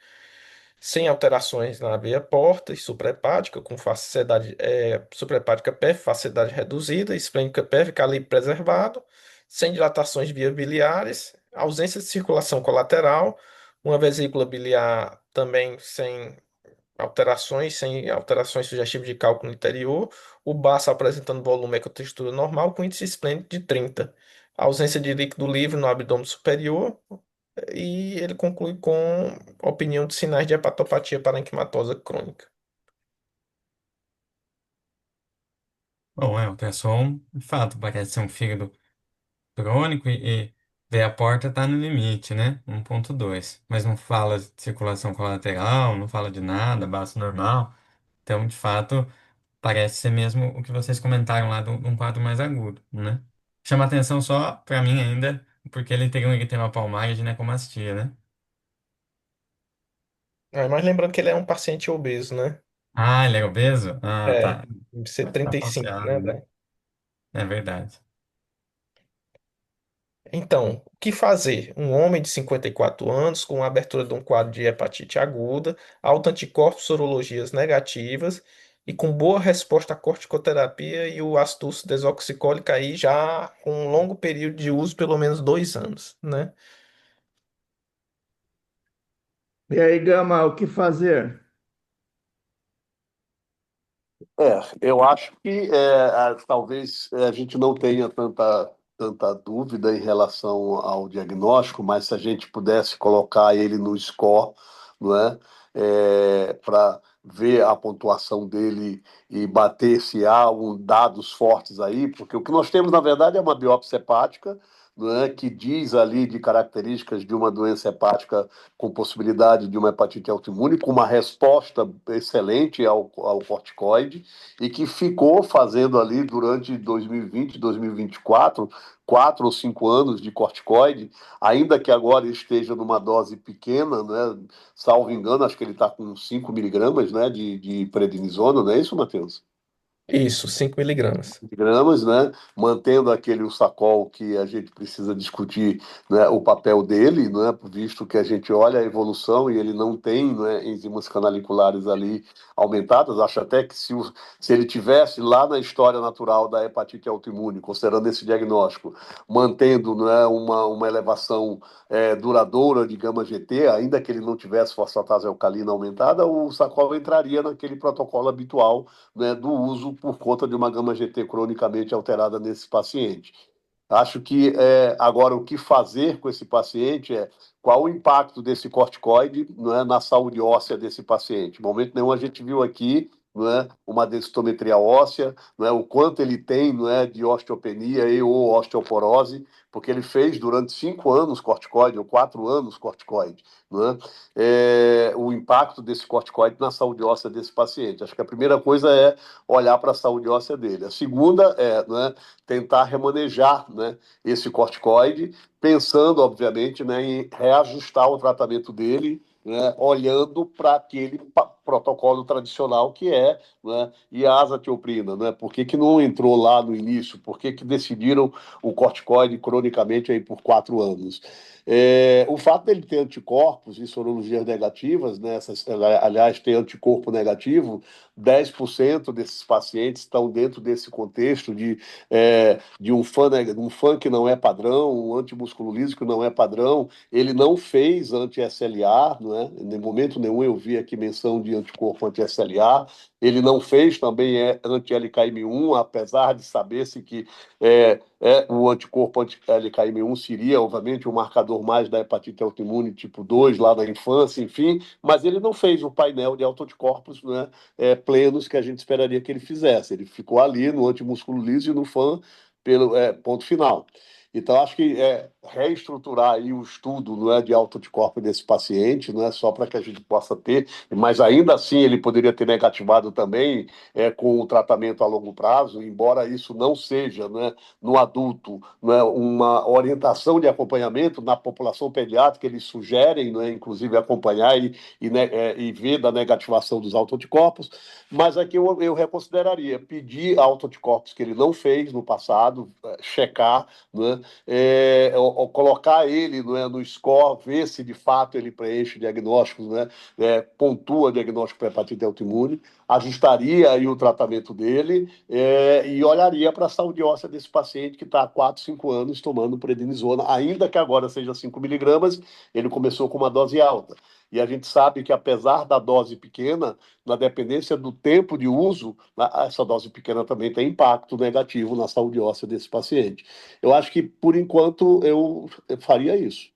sem alterações na veia porta e suprahepática, com facilidade suprahepática PEV, facilidade reduzida, esplênica PEV, calibre preservado, sem dilatações via biliares, ausência de circulação colateral, uma vesícula biliar também sem alterações sugestivas de cálculo interior, o baço apresentando volume com textura normal, com índice esplênico de 30. Ausência de líquido livre no abdômen superior, e ele conclui com opinião de sinais de hepatopatia parenquimatosa crônica. Bom, o ultrassom, de fato, parece ser um fígado crônico e veia porta está no limite, né? 1,2. Mas não fala de circulação colateral, não fala de nada, baço normal. Então, de fato, parece ser mesmo o que vocês comentaram lá de um quadro mais agudo, né? Chama atenção só, para mim ainda, porque ele tem um eritema palmar e ginecomastia, né? Mas lembrando que ele é um paciente obeso, né? Ah, ele é obeso? Ah, É, tá. deve ser Pode estar 35, associado, né? né? É verdade. Então, o que fazer? Um homem de 54 anos com abertura de um quadro de hepatite aguda, autoanticorpos, sorologias negativas e com boa resposta à corticoterapia e o ácido desoxicólico aí já com um longo período de uso, pelo menos 2 anos, né? E aí, Gama, o que fazer? Eu acho que talvez a gente não tenha tanta dúvida em relação ao diagnóstico, mas se a gente pudesse colocar ele no score, não é? Para ver a pontuação dele e bater se há dados fortes aí, porque o que nós temos, na verdade, é uma biópsia hepática, não é? Que diz ali de características de uma doença hepática com possibilidade de uma hepatite autoimune, com uma resposta excelente ao corticoide e que ficou fazendo ali durante 2020, 2024, 4 ou 5 anos de corticoide, ainda que agora esteja numa dose pequena, né? Salvo engano, acho que ele está com 5 miligramas, né, de prednisona, não é isso, Matheus? Isso, 5 mg. Gramas, né? Mantendo aquele Ursacol que a gente precisa discutir, né, o papel dele, né, visto que a gente olha a evolução e ele não tem, né, enzimas canaliculares ali aumentadas. Acho até que se ele tivesse lá na história natural da hepatite autoimune, considerando esse diagnóstico, mantendo, né, uma elevação duradoura de gama GT, ainda que ele não tivesse fosfatase alcalina aumentada, o Ursacol entraria naquele protocolo habitual, né, do uso por conta de uma gama GT cronicamente alterada nesse paciente. Acho que agora o que fazer com esse paciente é qual o impacto desse corticoide, não é, na saúde óssea desse paciente. Em momento nenhum a gente viu aqui, não é, uma densitometria óssea, não é, o quanto ele tem, não é, de osteopenia e ou osteoporose, porque ele fez durante 5 anos corticoide ou 4 anos corticoide, não é? O impacto desse corticoide na saúde óssea desse paciente. Acho que a primeira coisa é olhar para a saúde óssea dele. A segunda é, né, tentar remanejar, né, esse corticoide, pensando, obviamente, né, em reajustar o tratamento dele, né, olhando para aquele protocolo tradicional que é, né, e a azatioprina, né? Por que não entrou lá no início? Por que decidiram o corticoide cronicamente aí por 4 anos? O fato dele ter anticorpos e sorologias negativas, né, aliás, ter anticorpo negativo, 10% desses pacientes estão dentro desse contexto de um fã que não é padrão, um antimusculolítico que não é padrão. Ele não fez anti-SLA, não é? Em momento nenhum eu vi aqui menção de anticorpo anti-SLA. Ele não fez também anti-LKM1, apesar de saber-se que o anticorpo anti-LKM1 seria, obviamente, um marcador mais da hepatite autoimune tipo 2 lá na infância, enfim, mas ele não fez o painel de autoanticorpos, né, plenos que a gente esperaria que ele fizesse. Ele ficou ali no antimúsculo liso e no FAN pelo ponto final. Então, acho que reestruturar aí o estudo, não é, de autoanticorpos desse paciente, não é só para que a gente possa ter, mas ainda assim ele poderia ter negativado também com o tratamento a longo prazo, embora isso não seja, né, no adulto, né, uma orientação de acompanhamento na população pediátrica, eles sugerem, né, inclusive, acompanhar e ver da negativação dos autoanticorpos, mas aqui eu reconsideraria, pedir autoanticorpos que ele não fez no passado, checar, né, ou colocar ele, né, no score, ver se de fato ele preenche diagnósticos, né, pontua diagnóstico para hepatite autoimune, ajustaria aí o tratamento dele e olharia para a saúde óssea desse paciente que está há 4, 5 anos tomando prednisona, ainda que agora seja 5 miligramas, ele começou com uma dose alta. E a gente sabe que, apesar da dose pequena, na dependência do tempo de uso, essa dose pequena também tem impacto negativo na saúde óssea desse paciente. Eu acho que, por enquanto, eu faria isso.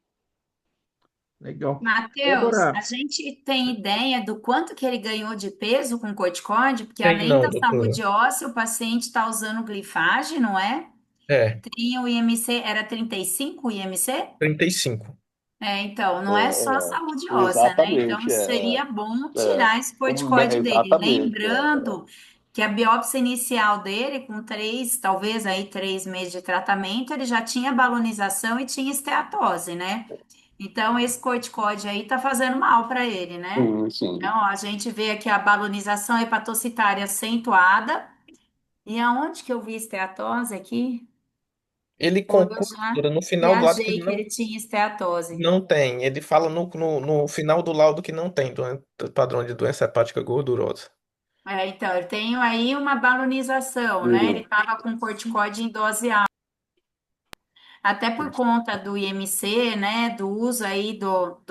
Legal. Matheus, a Débora, gente tem ideia do quanto que ele ganhou de peso com corticoide? Porque Tem além não, da doutora. saúde óssea, o paciente está usando glifage, não é? É, Tem o IMC, era 35 o IMC? 35. Então, não é só saúde óssea, né? Então, Exatamente, seria bom é, tirar esse corticoide dele. exatamente. Lembrando que a biópsia inicial dele, com três, talvez aí 3 meses de tratamento, ele já tinha balonização e tinha esteatose, né? Então, esse corticoide aí tá fazendo mal para ele, né? sim. Então, ó, a gente vê aqui a balonização hepatocitária acentuada. E aonde que eu vi esteatose aqui? Ele Ou eu conclui, já doutora, no final do laudo que viajei que ele tinha esteatose. não tem. Ele fala no final do laudo que não tem padrão de doença hepática gordurosa. É, então, eu tenho aí uma balonização, né? Ele Hum, estava com corticoide em dose alta, até por conta do IMC, né? Do uso aí do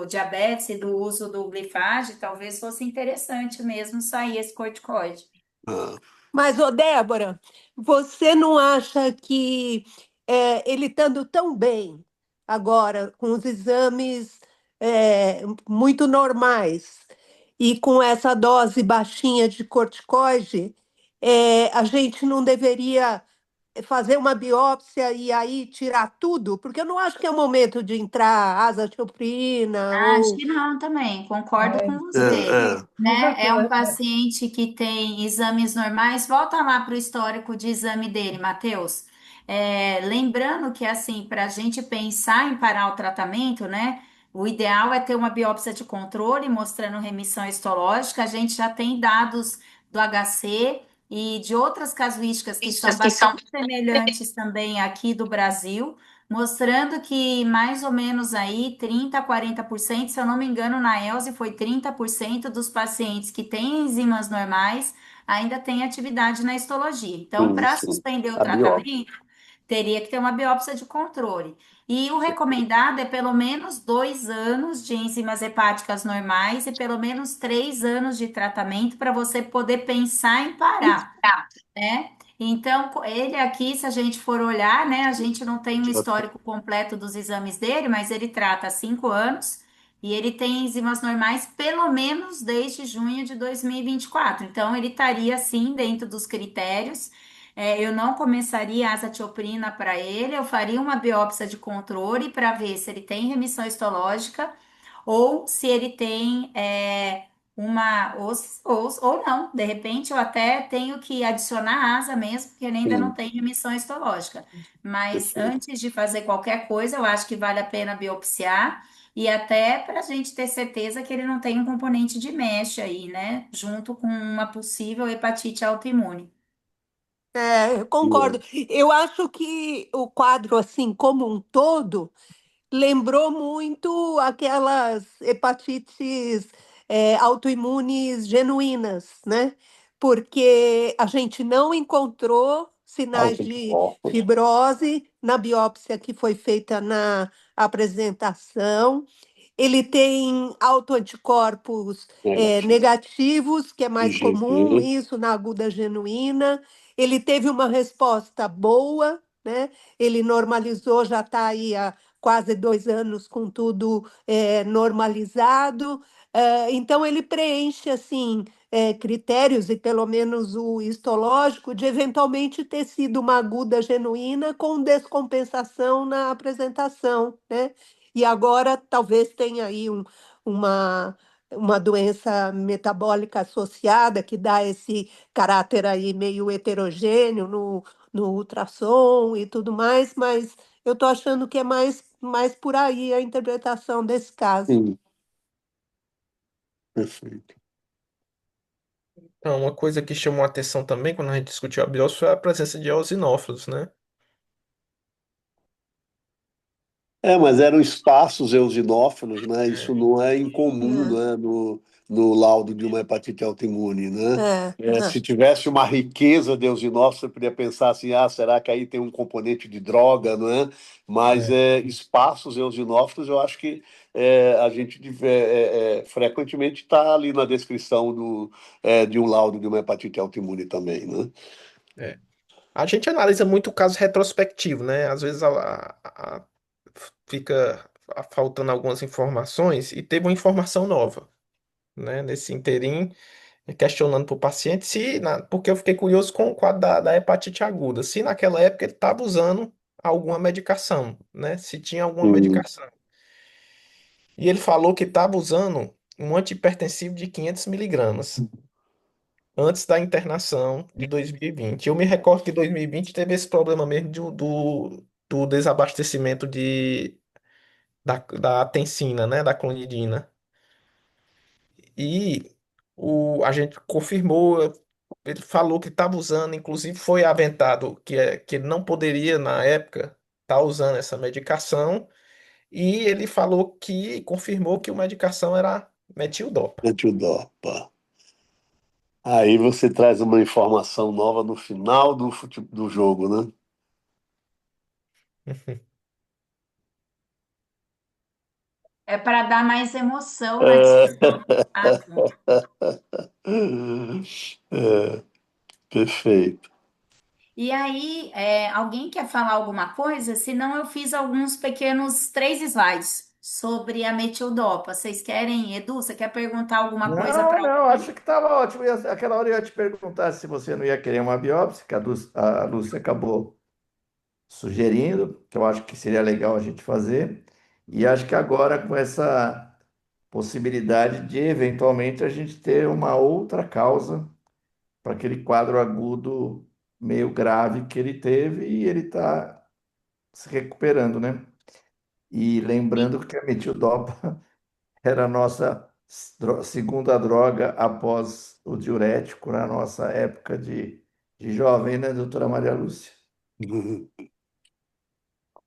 diabetes e do uso do glifage, talvez fosse interessante mesmo sair esse corticoide. ah, Mas, ô Débora, você não acha que ele estando tão bem agora, com os exames muito normais e com essa dose baixinha de corticoide, a gente não deveria fazer uma biópsia e aí tirar tudo? Porque eu não acho que é o momento de entrar azathioprina Ah, acho ou... que não também, concordo com é, você. é, Né? É um paciente que tem exames normais. Volta lá para o histórico de exame dele, Matheus. Lembrando que, assim, para a gente pensar em parar o tratamento, né? O ideal é ter uma biópsia de controle mostrando remissão histológica. A gente já tem dados do HC e de outras casuísticas que são bastante semelhantes também aqui do Brasil, mostrando que mais ou menos aí 30 a 40%, se eu não me engano, na ELSE foi 30% dos pacientes que têm enzimas normais ainda têm atividade na histologia. Então, sim, para sim. suspender o A biópsia. tratamento, teria que ter uma biópsia de controle. E o recomendado é pelo menos 2 anos de enzimas hepáticas normais e pelo menos 3 anos de tratamento para você poder pensar em parar, né? Então, ele aqui, se a gente for olhar, né, a gente não tem um histórico completo dos exames dele, mas ele trata há 5 anos e ele tem enzimas normais pelo menos desde junho de 2024. Então, ele estaria, sim, dentro dos critérios. Eu não começaria a azatioprina para ele, eu faria uma biópsia de controle para ver se ele tem remissão histológica ou se ele tem ou não, de repente eu até tenho que adicionar asa mesmo, porque ele ainda não Sim, tem remissão histológica. Mas perfeito. antes de fazer qualquer coisa, eu acho que vale a pena biopsiar e até para a gente ter certeza que ele não tem um componente de mesh aí, né? Junto com uma possível hepatite autoimune. Eu concordo. Eu acho que o quadro, assim, como um todo, lembrou muito aquelas hepatites autoimunes genuínas, né? Porque a gente não encontrou sinais de Autoanticorpos fibrose na biópsia que foi feita na apresentação. Ele tem autoanticorpos negativos. negativos, que é mais comum IgG. isso na aguda genuína. Ele teve uma resposta boa, né? Ele normalizou, já está aí há quase 2 anos com tudo normalizado. Então, ele preenche, assim, critérios, e pelo menos o histológico, de eventualmente ter sido uma aguda genuína com descompensação na apresentação, né? E agora talvez tenha aí uma, uma doença metabólica associada que dá esse caráter aí meio heterogêneo no ultrassom e tudo mais, mas eu estou achando que é mais por aí a interpretação desse caso. Sim, perfeito. Então, uma coisa que chamou a atenção também quando a gente discutiu a biópsia foi a presença de eosinófilos, né? Mas eram espaços eosinófilos, né? Isso É, não é incomum, É, né? No laudo de uma hepatite autoimune, né? é. Se tivesse uma riqueza de eosinófilos, você poderia pensar assim, será que aí tem um componente de droga, não é? Mas é, espaços eosinófilos, eu acho que a gente frequentemente está ali na descrição de um laudo de uma hepatite autoimune também, né? é. A gente analisa muito o caso retrospectivo, né? Às vezes fica faltando algumas informações e teve uma informação nova, né? Nesse interim, questionando para o paciente porque eu fiquei curioso com o quadro da hepatite aguda, se naquela época ele estava usando alguma medicação, né? Se tinha alguma Hum, medicação. E ele falou que estava usando um antihipertensivo de 500 miligramas. antes da internação de 2020. Eu me recordo que 2020 teve esse problema mesmo do desabastecimento da atencina, né, da clonidina. E a gente confirmou, ele falou que estava usando, inclusive foi aventado que ele não poderia, na época, estar usando essa medicação, e ele falou que confirmou que a medicação era metildopa. Antidopa. Aí você traz uma informação nova no final do jogo, né? É para dar mais emoção na discussão do É, caso. é, perfeito. E aí, alguém quer falar alguma coisa? Senão eu fiz alguns pequenos 3 slides sobre a metildopa. Vocês querem, Edu, você quer perguntar alguma coisa Não, para não, alguém? acho que estava ótimo. Aquela hora eu ia te perguntar se você não ia querer uma biópsia, que a Lúcia acabou sugerindo, que eu acho que seria legal a gente fazer. E acho que agora, com essa possibilidade de, eventualmente, a gente ter uma outra causa para aquele quadro agudo meio grave que ele teve e ele está se recuperando, né? E lembrando que a metildopa era a nossa segunda droga após o diurético na nossa época de jovem, né, doutora Maria Lúcia?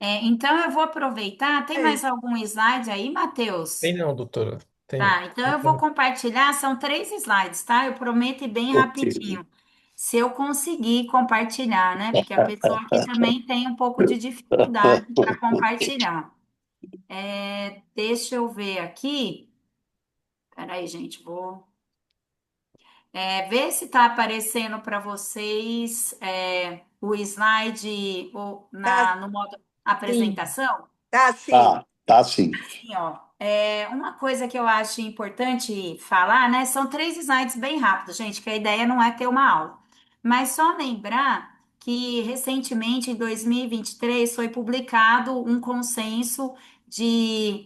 Então eu vou aproveitar. Tem É mais isso. algum slide aí, Matheus? Tem não, doutora. Tem. Tá, então eu vou compartilhar. São 3 slides, tá? Eu prometo ir bem Ok. rapidinho. Se eu conseguir compartilhar, né? Porque a pessoa aqui também tem um pouco de dificuldade para compartilhar. Deixa eu ver aqui. Peraí, gente, vou. Ver se está aparecendo para vocês o slide Tá no modo sim, apresentação. tá sim. Tá sim. Assim, ó, uma coisa que eu acho importante falar, né? São 3 slides bem rápidos, gente, que a ideia não é ter uma aula. Mas só lembrar que recentemente, em 2023, foi publicado um consenso de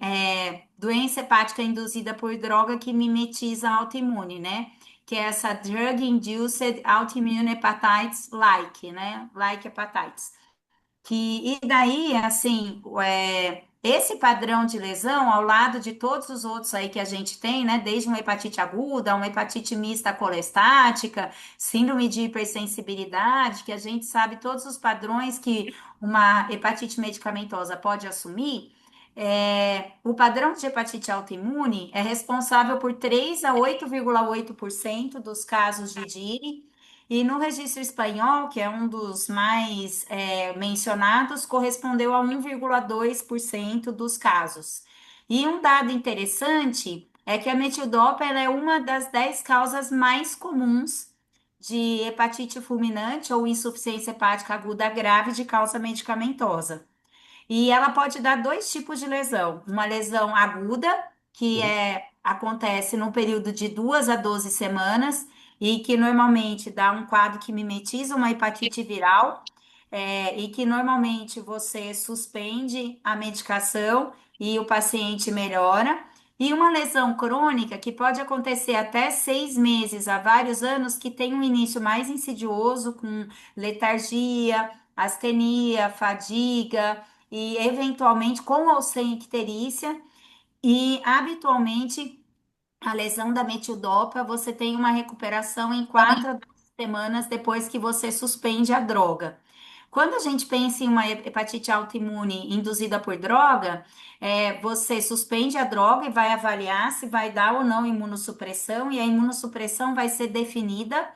doença hepática induzida por droga que mimetiza a autoimune, né? Que é essa Drug-Induced Autoimmune Hepatitis like, né? Like hepatitis. E daí, assim, esse padrão de lesão, ao lado de todos os outros aí que a gente tem, né, desde uma hepatite aguda, uma hepatite mista colestática, síndrome de hipersensibilidade, que a gente sabe todos os padrões que uma hepatite medicamentosa pode assumir, o padrão de hepatite autoimune é responsável por 3 a 8,8% dos casos de DIRI, e no registro espanhol, que é um dos mais mencionados, correspondeu a 1,2% dos casos. E um dado interessante é que a metildopa ela é uma das 10 causas mais comuns de hepatite fulminante ou insuficiência hepática aguda grave de causa medicamentosa. E ela pode dar 2 tipos de lesão: uma lesão aguda, que acontece no período de 2 a 12 semanas, e que normalmente dá um quadro que mimetiza uma hepatite viral, e que normalmente você suspende a medicação e o paciente melhora. E uma lesão crônica, que pode acontecer até 6 meses a vários anos, que tem um início mais insidioso, com letargia, astenia, fadiga e eventualmente com ou sem icterícia, e habitualmente a lesão da metildopa você tem uma recuperação em 4 a 12 semanas depois que você suspende a droga. Quando a gente pensa em uma hepatite autoimune induzida por droga, você suspende a droga e vai avaliar se vai dar ou não imunossupressão, e a imunossupressão vai ser definida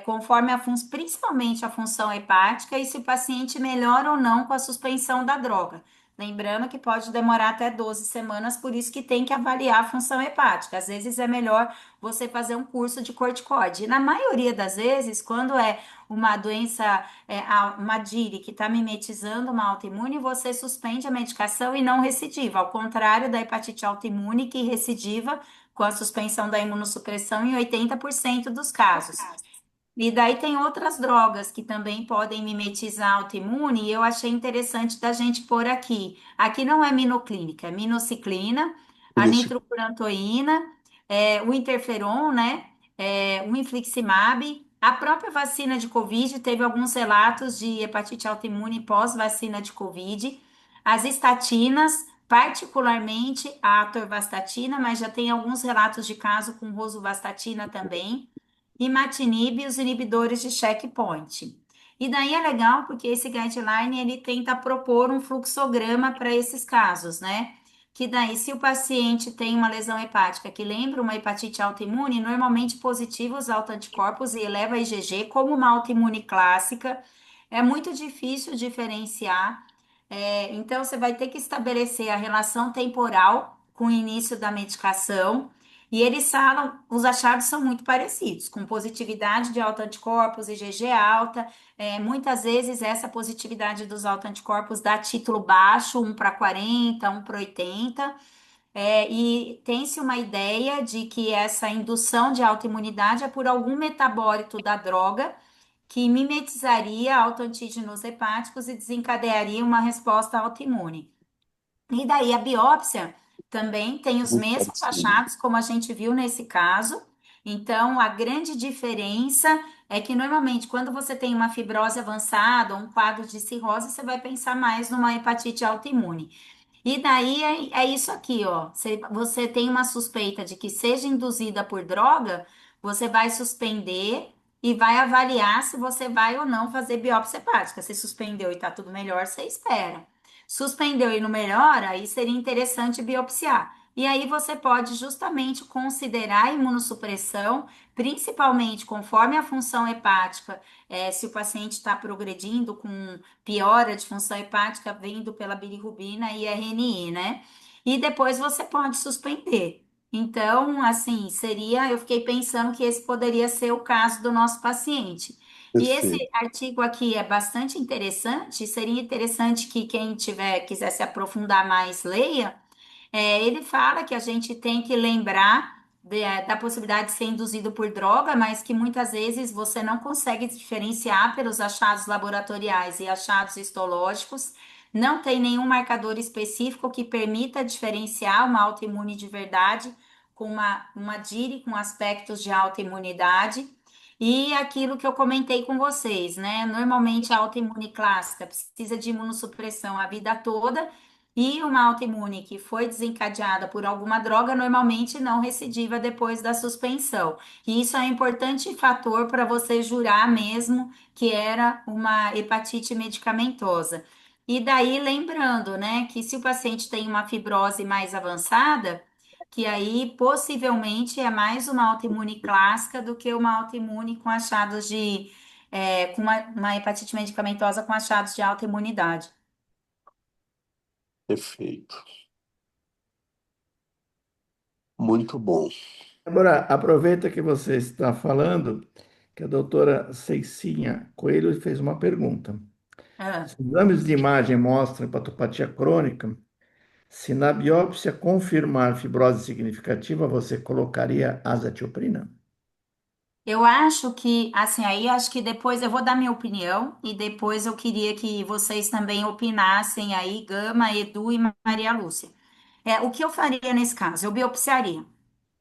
conforme principalmente a função hepática e se o paciente melhora ou não com a suspensão da droga. Lembrando que pode demorar até 12 semanas, por isso que tem que avaliar a função hepática. Às vezes é melhor você fazer um curso de corticoide. E na maioria das vezes, quando é uma doença, uma DIRI que está mimetizando uma autoimune, você suspende a medicação e não recidiva, ao contrário da hepatite autoimune que recidiva com a suspensão da imunossupressão em 80% dos casos. E daí tem outras drogas que também podem mimetizar a autoimune, e eu achei interessante da gente pôr aqui. Aqui não é minoclínica, é minociclina, a Isso. nitrofurantoína, o interferon, né? o infliximab. A própria vacina de Covid teve alguns relatos de hepatite autoimune pós-vacina de Covid. As estatinas, particularmente a atorvastatina, mas já tem alguns relatos de caso com rosuvastatina também. Imatinib e os inibidores de checkpoint. E daí é legal porque esse guideline ele tenta propor um fluxograma para esses casos, né? Que daí, se o paciente tem uma lesão hepática que lembra uma hepatite autoimune, normalmente positivo os autoanticorpos e eleva a IgG como uma autoimune clássica. É muito difícil diferenciar. Então, você vai ter que estabelecer a relação temporal com o início da medicação. E eles falam, os achados são muito parecidos, com positividade de autoanticorpos, IgG alta. Muitas vezes essa positividade dos autoanticorpos dá título baixo, 1/40, 1/80. E tem-se uma ideia de que essa indução de autoimunidade é por algum metabólito da droga que mimetizaria autoantígenos hepáticos e desencadearia uma resposta autoimune. E daí a biópsia também tem os Muito mesmos parecido. achados, como a gente viu nesse caso. Então, a grande diferença é que normalmente quando você tem uma fibrose avançada ou um quadro de cirrose, você vai pensar mais numa hepatite autoimune. E daí é isso aqui, ó. Se você tem uma suspeita de que seja induzida por droga, você vai suspender e vai avaliar se você vai ou não fazer biópsia hepática. Se suspendeu e tá tudo melhor, você espera. Suspendeu e não melhora, aí seria interessante biopsiar. E aí você pode justamente considerar a imunossupressão, principalmente conforme a função hepática, se o paciente está progredindo com piora de função hepática vindo pela bilirrubina e RNI, né? E depois você pode suspender. Então, assim, eu fiquei pensando que esse poderia ser o caso do nosso paciente. E esse Perfeito. artigo aqui é bastante interessante, seria interessante que quem quiser se aprofundar mais, leia. Ele fala que a gente tem que lembrar da possibilidade de ser induzido por droga, mas que muitas vezes você não consegue diferenciar pelos achados laboratoriais e achados histológicos. Não tem nenhum marcador específico que permita diferenciar uma autoimune de verdade com uma DIRI com aspectos de autoimunidade. E aquilo que eu comentei com vocês, né? Normalmente a autoimune clássica precisa de imunossupressão a vida toda e uma autoimune que foi desencadeada por alguma droga, normalmente não recidiva depois da suspensão. E isso é um importante fator para você jurar mesmo que era uma hepatite medicamentosa. E daí, lembrando, né, que se o paciente tem uma fibrose mais avançada, que aí possivelmente é mais uma autoimune clássica do que uma autoimune com achados com uma hepatite medicamentosa com achados de autoimunidade. Perfeito. Muito bom. Agora, aproveita que você está falando, que a doutora Ceicinha Coelho fez uma pergunta. Ah. Os exames de imagem mostram hepatopatia crônica. Se na biópsia confirmar fibrose significativa, você colocaria azatioprina? Eu acho que, assim, aí acho que depois eu vou dar minha opinião e depois eu queria que vocês também opinassem aí, Gama, Edu e Maria Lúcia. O que eu faria nesse caso? Eu biopsiaria.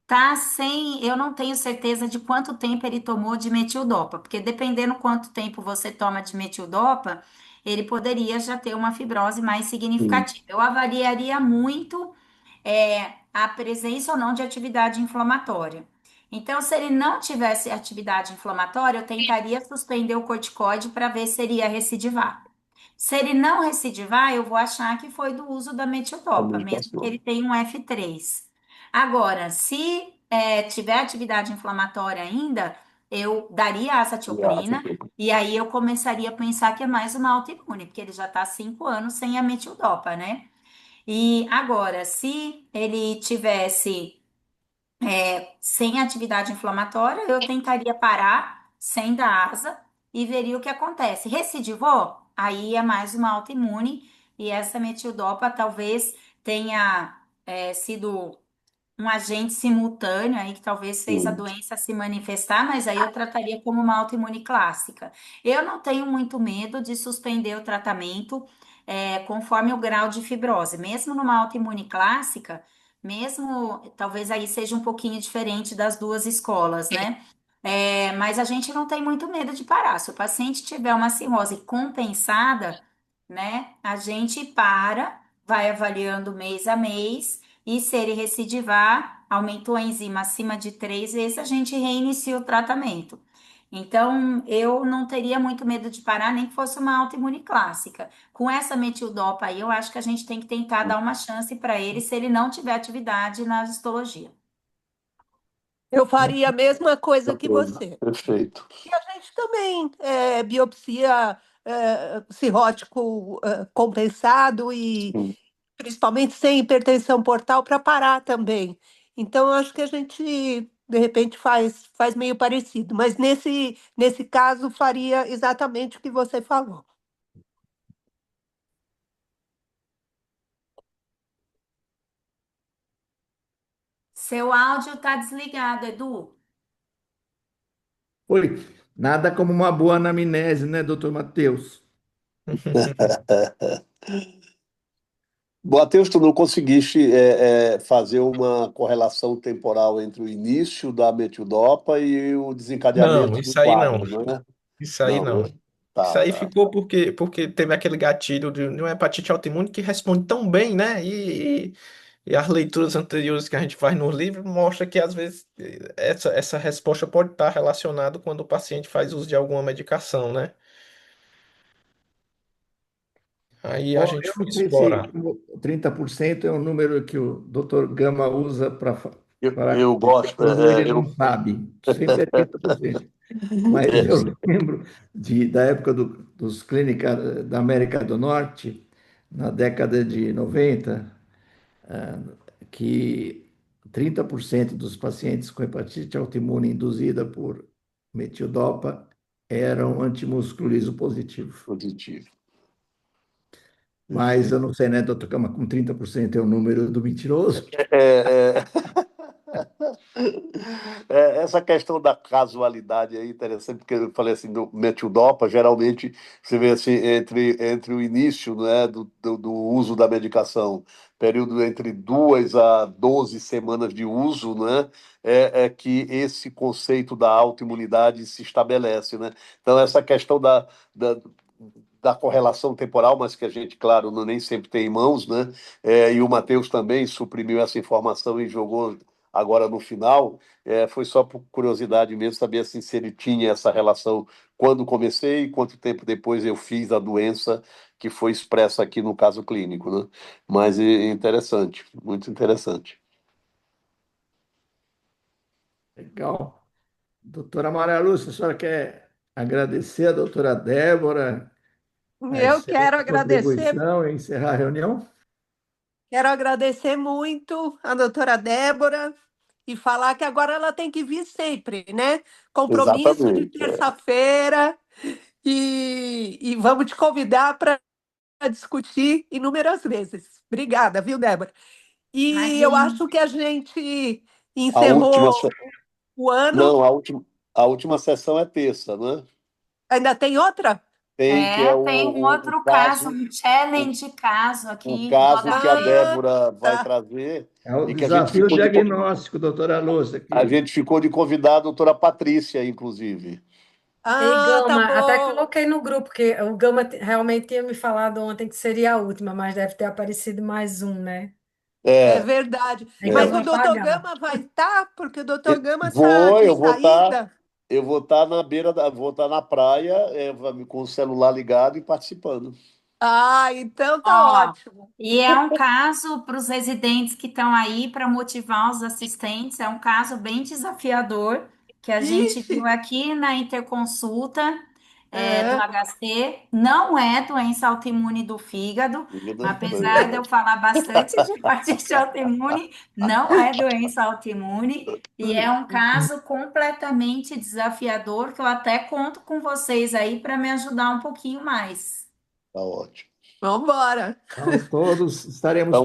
Tá sem, eu não tenho certeza de quanto tempo ele tomou de metildopa, porque dependendo quanto tempo você toma de metildopa, ele poderia já ter uma fibrose mais Sim. significativa. Eu avaliaria muito a presença ou não de atividade inflamatória. Então, se ele não tivesse atividade inflamatória, eu tentaria suspender o corticoide para ver se ele ia recidivar. Se ele não recidivar, eu vou achar que foi do uso da A metildopa, mesmo que medicação. ele tenha um F3. Agora, se tiver atividade inflamatória ainda, eu daria Graças azatioprina e aí eu começaria a pensar que é mais uma autoimune, porque ele já está há 5 anos sem a metildopa, né? E agora, se ele tivesse sem atividade inflamatória, eu tentaria parar sem dar asa e veria o que acontece. Recidivou? Aí é mais uma autoimune e essa metildopa talvez tenha sido um agente simultâneo aí que talvez fez a sim. doença se manifestar, mas aí eu trataria como uma autoimune clássica. Eu não tenho muito medo de suspender o tratamento conforme o grau de fibrose. Mesmo numa autoimune clássica, mesmo talvez aí seja um pouquinho diferente das duas escolas, né? Mas a gente não tem muito medo de parar. Se o paciente tiver uma cirrose compensada, né, a gente para, vai avaliando mês a mês, e se ele recidivar, aumentou a enzima acima de 3 vezes, a gente reinicia o tratamento. Então, eu não teria muito medo de parar, nem que fosse uma autoimune clássica. Com essa metildopa aí, eu acho que a gente tem que tentar dar uma chance para ele se ele não tiver atividade na histologia. Eu faria a mesma coisa que Bacana. você. Perfeito. E a gente também biopsia cirrótico compensado e Sim. principalmente sem hipertensão portal para parar também. Então, eu acho que a gente, de repente, faz meio parecido, mas nesse caso faria exatamente o que você falou. Seu áudio está desligado, Edu. Foi nada como uma boa anamnese, né, doutor Matheus? Matheus, tu não conseguiste fazer uma correlação temporal entre o início da metildopa e o Não, desencadeamento do isso aí não. quadro, né? Isso aí Não, não. né? Isso Tá, aí tá. ficou porque teve aquele gatilho de uma hepatite autoimune que responde tão bem, né? E as leituras anteriores que a gente faz no livro mostra que às vezes essa resposta pode estar relacionada quando o paciente faz uso de alguma medicação, né? Aí a Ó, gente eu foi não sei se explorar. o 30% é um número que o doutor Gama usa para Eu gosto, quando ele não sabe. Sempre é 30%. Mas é, eu lembro da época dos clínicas da América do Norte, na década de 90, que 30% dos pacientes com hepatite autoimune induzida por metildopa eram antimúsculo liso positivo. positivo. Mas Perfeito. eu não sei, né, doutor Cama, com 30% é o número do mentiroso. É, é. Essa questão da casualidade é interessante, porque eu falei assim, do metildopa, geralmente você vê assim, entre o início, né, do uso da medicação, período entre 2 a 12 semanas de uso, né, é que esse conceito da autoimunidade se estabelece, né? Então, essa questão da correlação temporal, mas que a gente, claro, nem sempre tem em mãos, né? E o Matheus também suprimiu essa informação e jogou agora no final. Foi só por curiosidade mesmo, saber assim, se ele tinha essa relação quando comecei e quanto tempo depois eu fiz a doença que foi expressa aqui no caso clínico, né? Mas é interessante, muito interessante. Legal. Doutora Maria Lúcia, a senhora quer agradecer a doutora Débora a Eu quero excelente agradecer, contribuição e encerrar a reunião? quero agradecer muito a doutora Débora e falar que agora ela tem que vir sempre, né? Compromisso de Exatamente. terça-feira e vamos te convidar para discutir inúmeras vezes. Obrigada, viu, Débora? E eu Imagina. acho que a gente A última, encerrou o ano. não, a última sessão é terça, né? Ainda tem outra? Tem, que é Tem um o outro caso, caso, um o, challenge caso o aqui no caso que a Ah, HC. Débora vai tá. trazer É o e que a gente desafio ficou de, diagnóstico, doutora Lúcia, a que gente ficou de convidar a doutora Patrícia, inclusive. Ei, Ah, tá Gama, até bom. coloquei no grupo, que o Gama realmente tinha me falado ontem que seria a última, mas deve ter aparecido mais um, né? É É, verdade. Tem que Mas é. o doutor apagar. Gama vai estar, porque o doutor Gama está Vou, de eu vou estar, saída. eu vou estar na beira vou estar na praia, com o celular ligado e participando. Ah, então tá Ó, ótimo. e é um caso para os residentes que estão aí para motivar os assistentes, é um caso bem desafiador que a gente Ixi, viu aqui na interconsulta do é. HC. Não é doença autoimune do fígado, Pois apesar de é. eu falar bastante de hepatite autoimune, não é doença autoimune e é um caso completamente desafiador que eu até conto com vocês aí para me ajudar um pouquinho mais. Tá ótimo. nós todos estaremos Então,